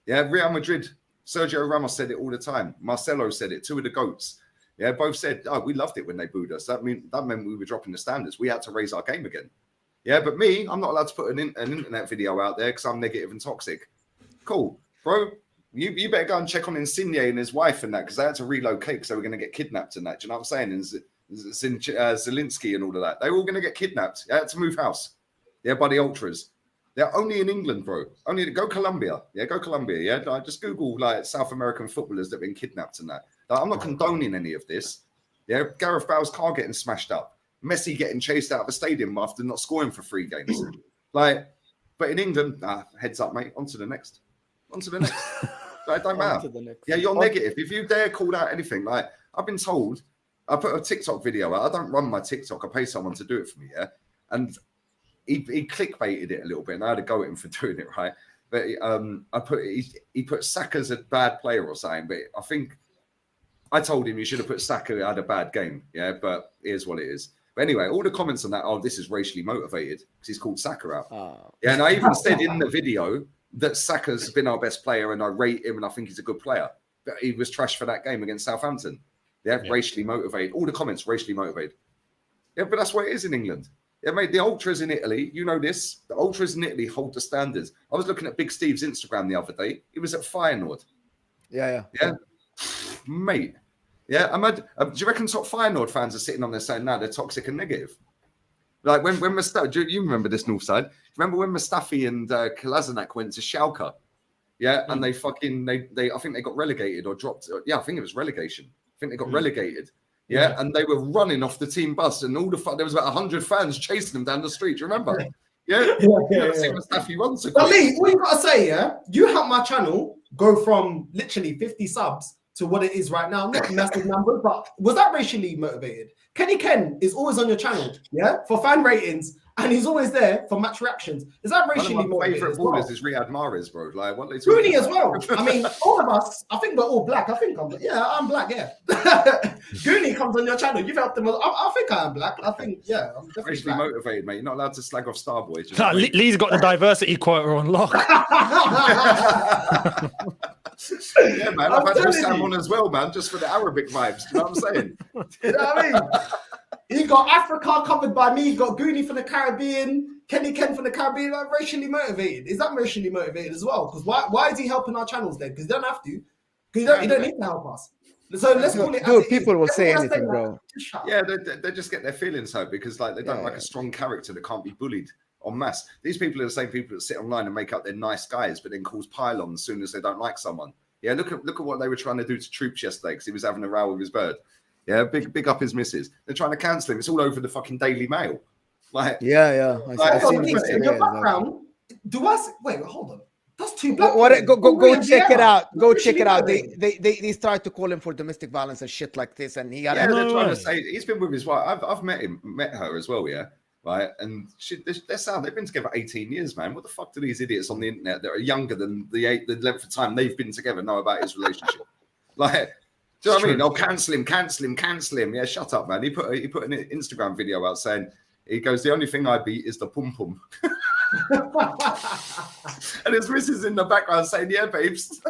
Speaker 2: Yeah, Real Madrid, Sergio Ramos said it all the time. Marcelo said it, two of the GOATs. Yeah, both said, oh, we loved it when they booed us. That meant we were dropping the standards. We had to raise our game again. Yeah, but me, I'm not allowed to put an internet video out there because I'm negative and toxic. Cool. Bro, you better go and check on Insigne and his wife and that, because they had to relocate because they were going to get kidnapped and that. Do you know what I'm saying? And Zelensky and all of that. They were all going to get kidnapped. They had to move house. Yeah, by the ultras. They're only in England, bro. Only to go Colombia. Yeah, go Colombia. Yeah, like, just Google like South American footballers that have been kidnapped and that. Like, I'm not condoning any of this. Yeah, Gareth Bale's car getting smashed up. Messi getting chased out of a stadium after not scoring for 3 games. Like, but in England, heads up, mate. On to the next. On to the next. Like, it don't matter. Yeah, you're negative. If you dare call out anything, like I've been told, I put a TikTok video out. I don't run my TikTok. I pay someone to do it for me. Yeah, and he clickbaited it a little bit, and I had to go at him for doing it, right? But he put Saka's a bad player or something. But I think I told him you should have put Saka had a bad game. Yeah, but here's what it is. But anyway, all the comments on that, oh, this is racially motivated because he's called Saka out. Oh. Yeah, and I even said in the video that Saka's been our best player and I rate him and I think he's a good player. But he was trash for that game against Southampton. Yeah, racially motivated. All the comments racially motivated. Yeah, but that's what it is in England. Yeah, mate, the ultras in Italy, you know this. The ultras in Italy hold the standards. I was looking at Big Steve's Instagram the other day. He was at Feyenoord. Yeah. Mate. Yeah, do you reckon top Feyenoord fans are sitting on there saying, no, they're toxic and negative? Like when Mustafi, do you remember this Northside? Remember when Mustafi and Kolasinac went to Schalke? Yeah, and they I think they got relegated or dropped. Yeah, I think it was relegation. I think they got relegated. Yeah, and they were running off the team bus, and there was about 100 fans chasing them down the street. Do you remember? Yeah. Mustafi runs.
Speaker 5: But Lee, what you gotta say, yeah, you helped my channel go from literally 50 subs to what it is right now. Not massive numbers, but was that racially motivated? Kenny Ken is always on your channel, yeah, for fan ratings, and he's always there for match reactions. Is that racially motivated?
Speaker 2: One of my favourite ballers is Riyad Mahrez, bro. Like, what they
Speaker 5: Rooney as well. I mean, all of us. I think we're all black. I'm black. Yeah. Goonie comes on your channel. You've helped him. I think I am black. I think, yeah, I'm definitely
Speaker 2: racially
Speaker 5: black.
Speaker 2: motivated, mate. You're not allowed to slag off Starboy.
Speaker 3: No, Lee's got the diversity quota on lock.
Speaker 2: Yeah, man. I've had Sam on as well, man, just for the Arabic vibes. You know what I'm saying?
Speaker 5: You know what I mean? He got Africa covered by me. He got Goonie from the Caribbean, Kenny Ken from the Caribbean. Like, racially motivated. Is that racially motivated as well? Because why is he helping our channels then? Because he don't have to. Because he don't need to help us. So let's call it.
Speaker 1: Dude, people will say anything, bro.
Speaker 2: Yeah, they just get their feelings hurt because like they don't like a strong character that can't be bullied en masse. These people are the same people that sit online and make up they're nice guys, but then cause pylons as soon as they don't like someone. Yeah, look at what they were trying to do to Troops yesterday because he was having a row with his bird. Yeah, big up his missus. They're trying to cancel him. It's all over the fucking Daily Mail. Like,
Speaker 5: in your background, wait, hold on. That's too black.
Speaker 1: Go check it out. Go check it out. They started to call him for domestic violence and shit like this, and he had.
Speaker 2: Yeah, they're trying to say he's been with his wife. I've met her as well. Yeah, right. And they've been together 18 years, man. What the fuck do these idiots on the internet that are younger than the length of time they've been together know about his relationship? Like. Do you know what I mean? Oh, cancel him. Yeah, shut up, man. He put an Instagram video out saying, he goes, the only thing I beat is the pum pum. And his missus in the background saying, yeah, babes.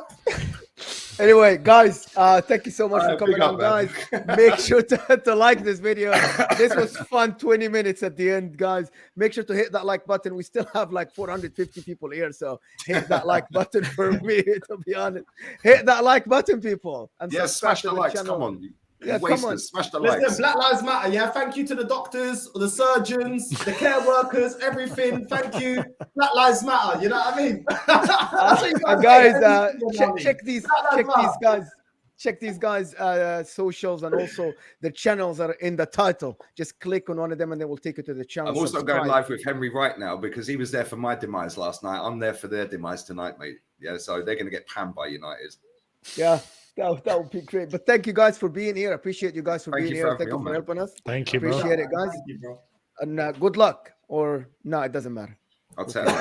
Speaker 1: Anyway, guys, thank you so much for coming on, guys. Make sure to like this video. This was fun, 20 minutes at the end, guys. Make sure to hit that like button. We still have like 450 people here, so hit that like button for me, to be honest. Hit that like button, people. And
Speaker 2: smash the likes, come on.
Speaker 1: Yeah, come on.
Speaker 2: Smash the likes.
Speaker 5: Listen, Black Lives Matter. Yeah, thank you to the doctors, the surgeons, the care workers, everything. Thank you. Black Lives Matter. You know what I mean?
Speaker 1: Guys, check these guys' socials and also the channels that are in the title. Just click on one of them and they will take you to the channel.
Speaker 2: I'm also going live with Henry right now because he was there for my demise last night. I'm there for their demise tonight, mate. Yeah, so they're going to get panned by United.
Speaker 1: Yeah. That would be great. But thank you guys for being here. I appreciate you guys for being here. Thank you for helping us.
Speaker 3: Thank you,
Speaker 1: bro. Appreciate it, guys.
Speaker 5: Thank you, bro.
Speaker 1: And good luck. Or no, it doesn't matter.
Speaker 2: I'll tell you.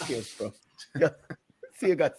Speaker 1: Cheers, bro. Yeah. See you guys.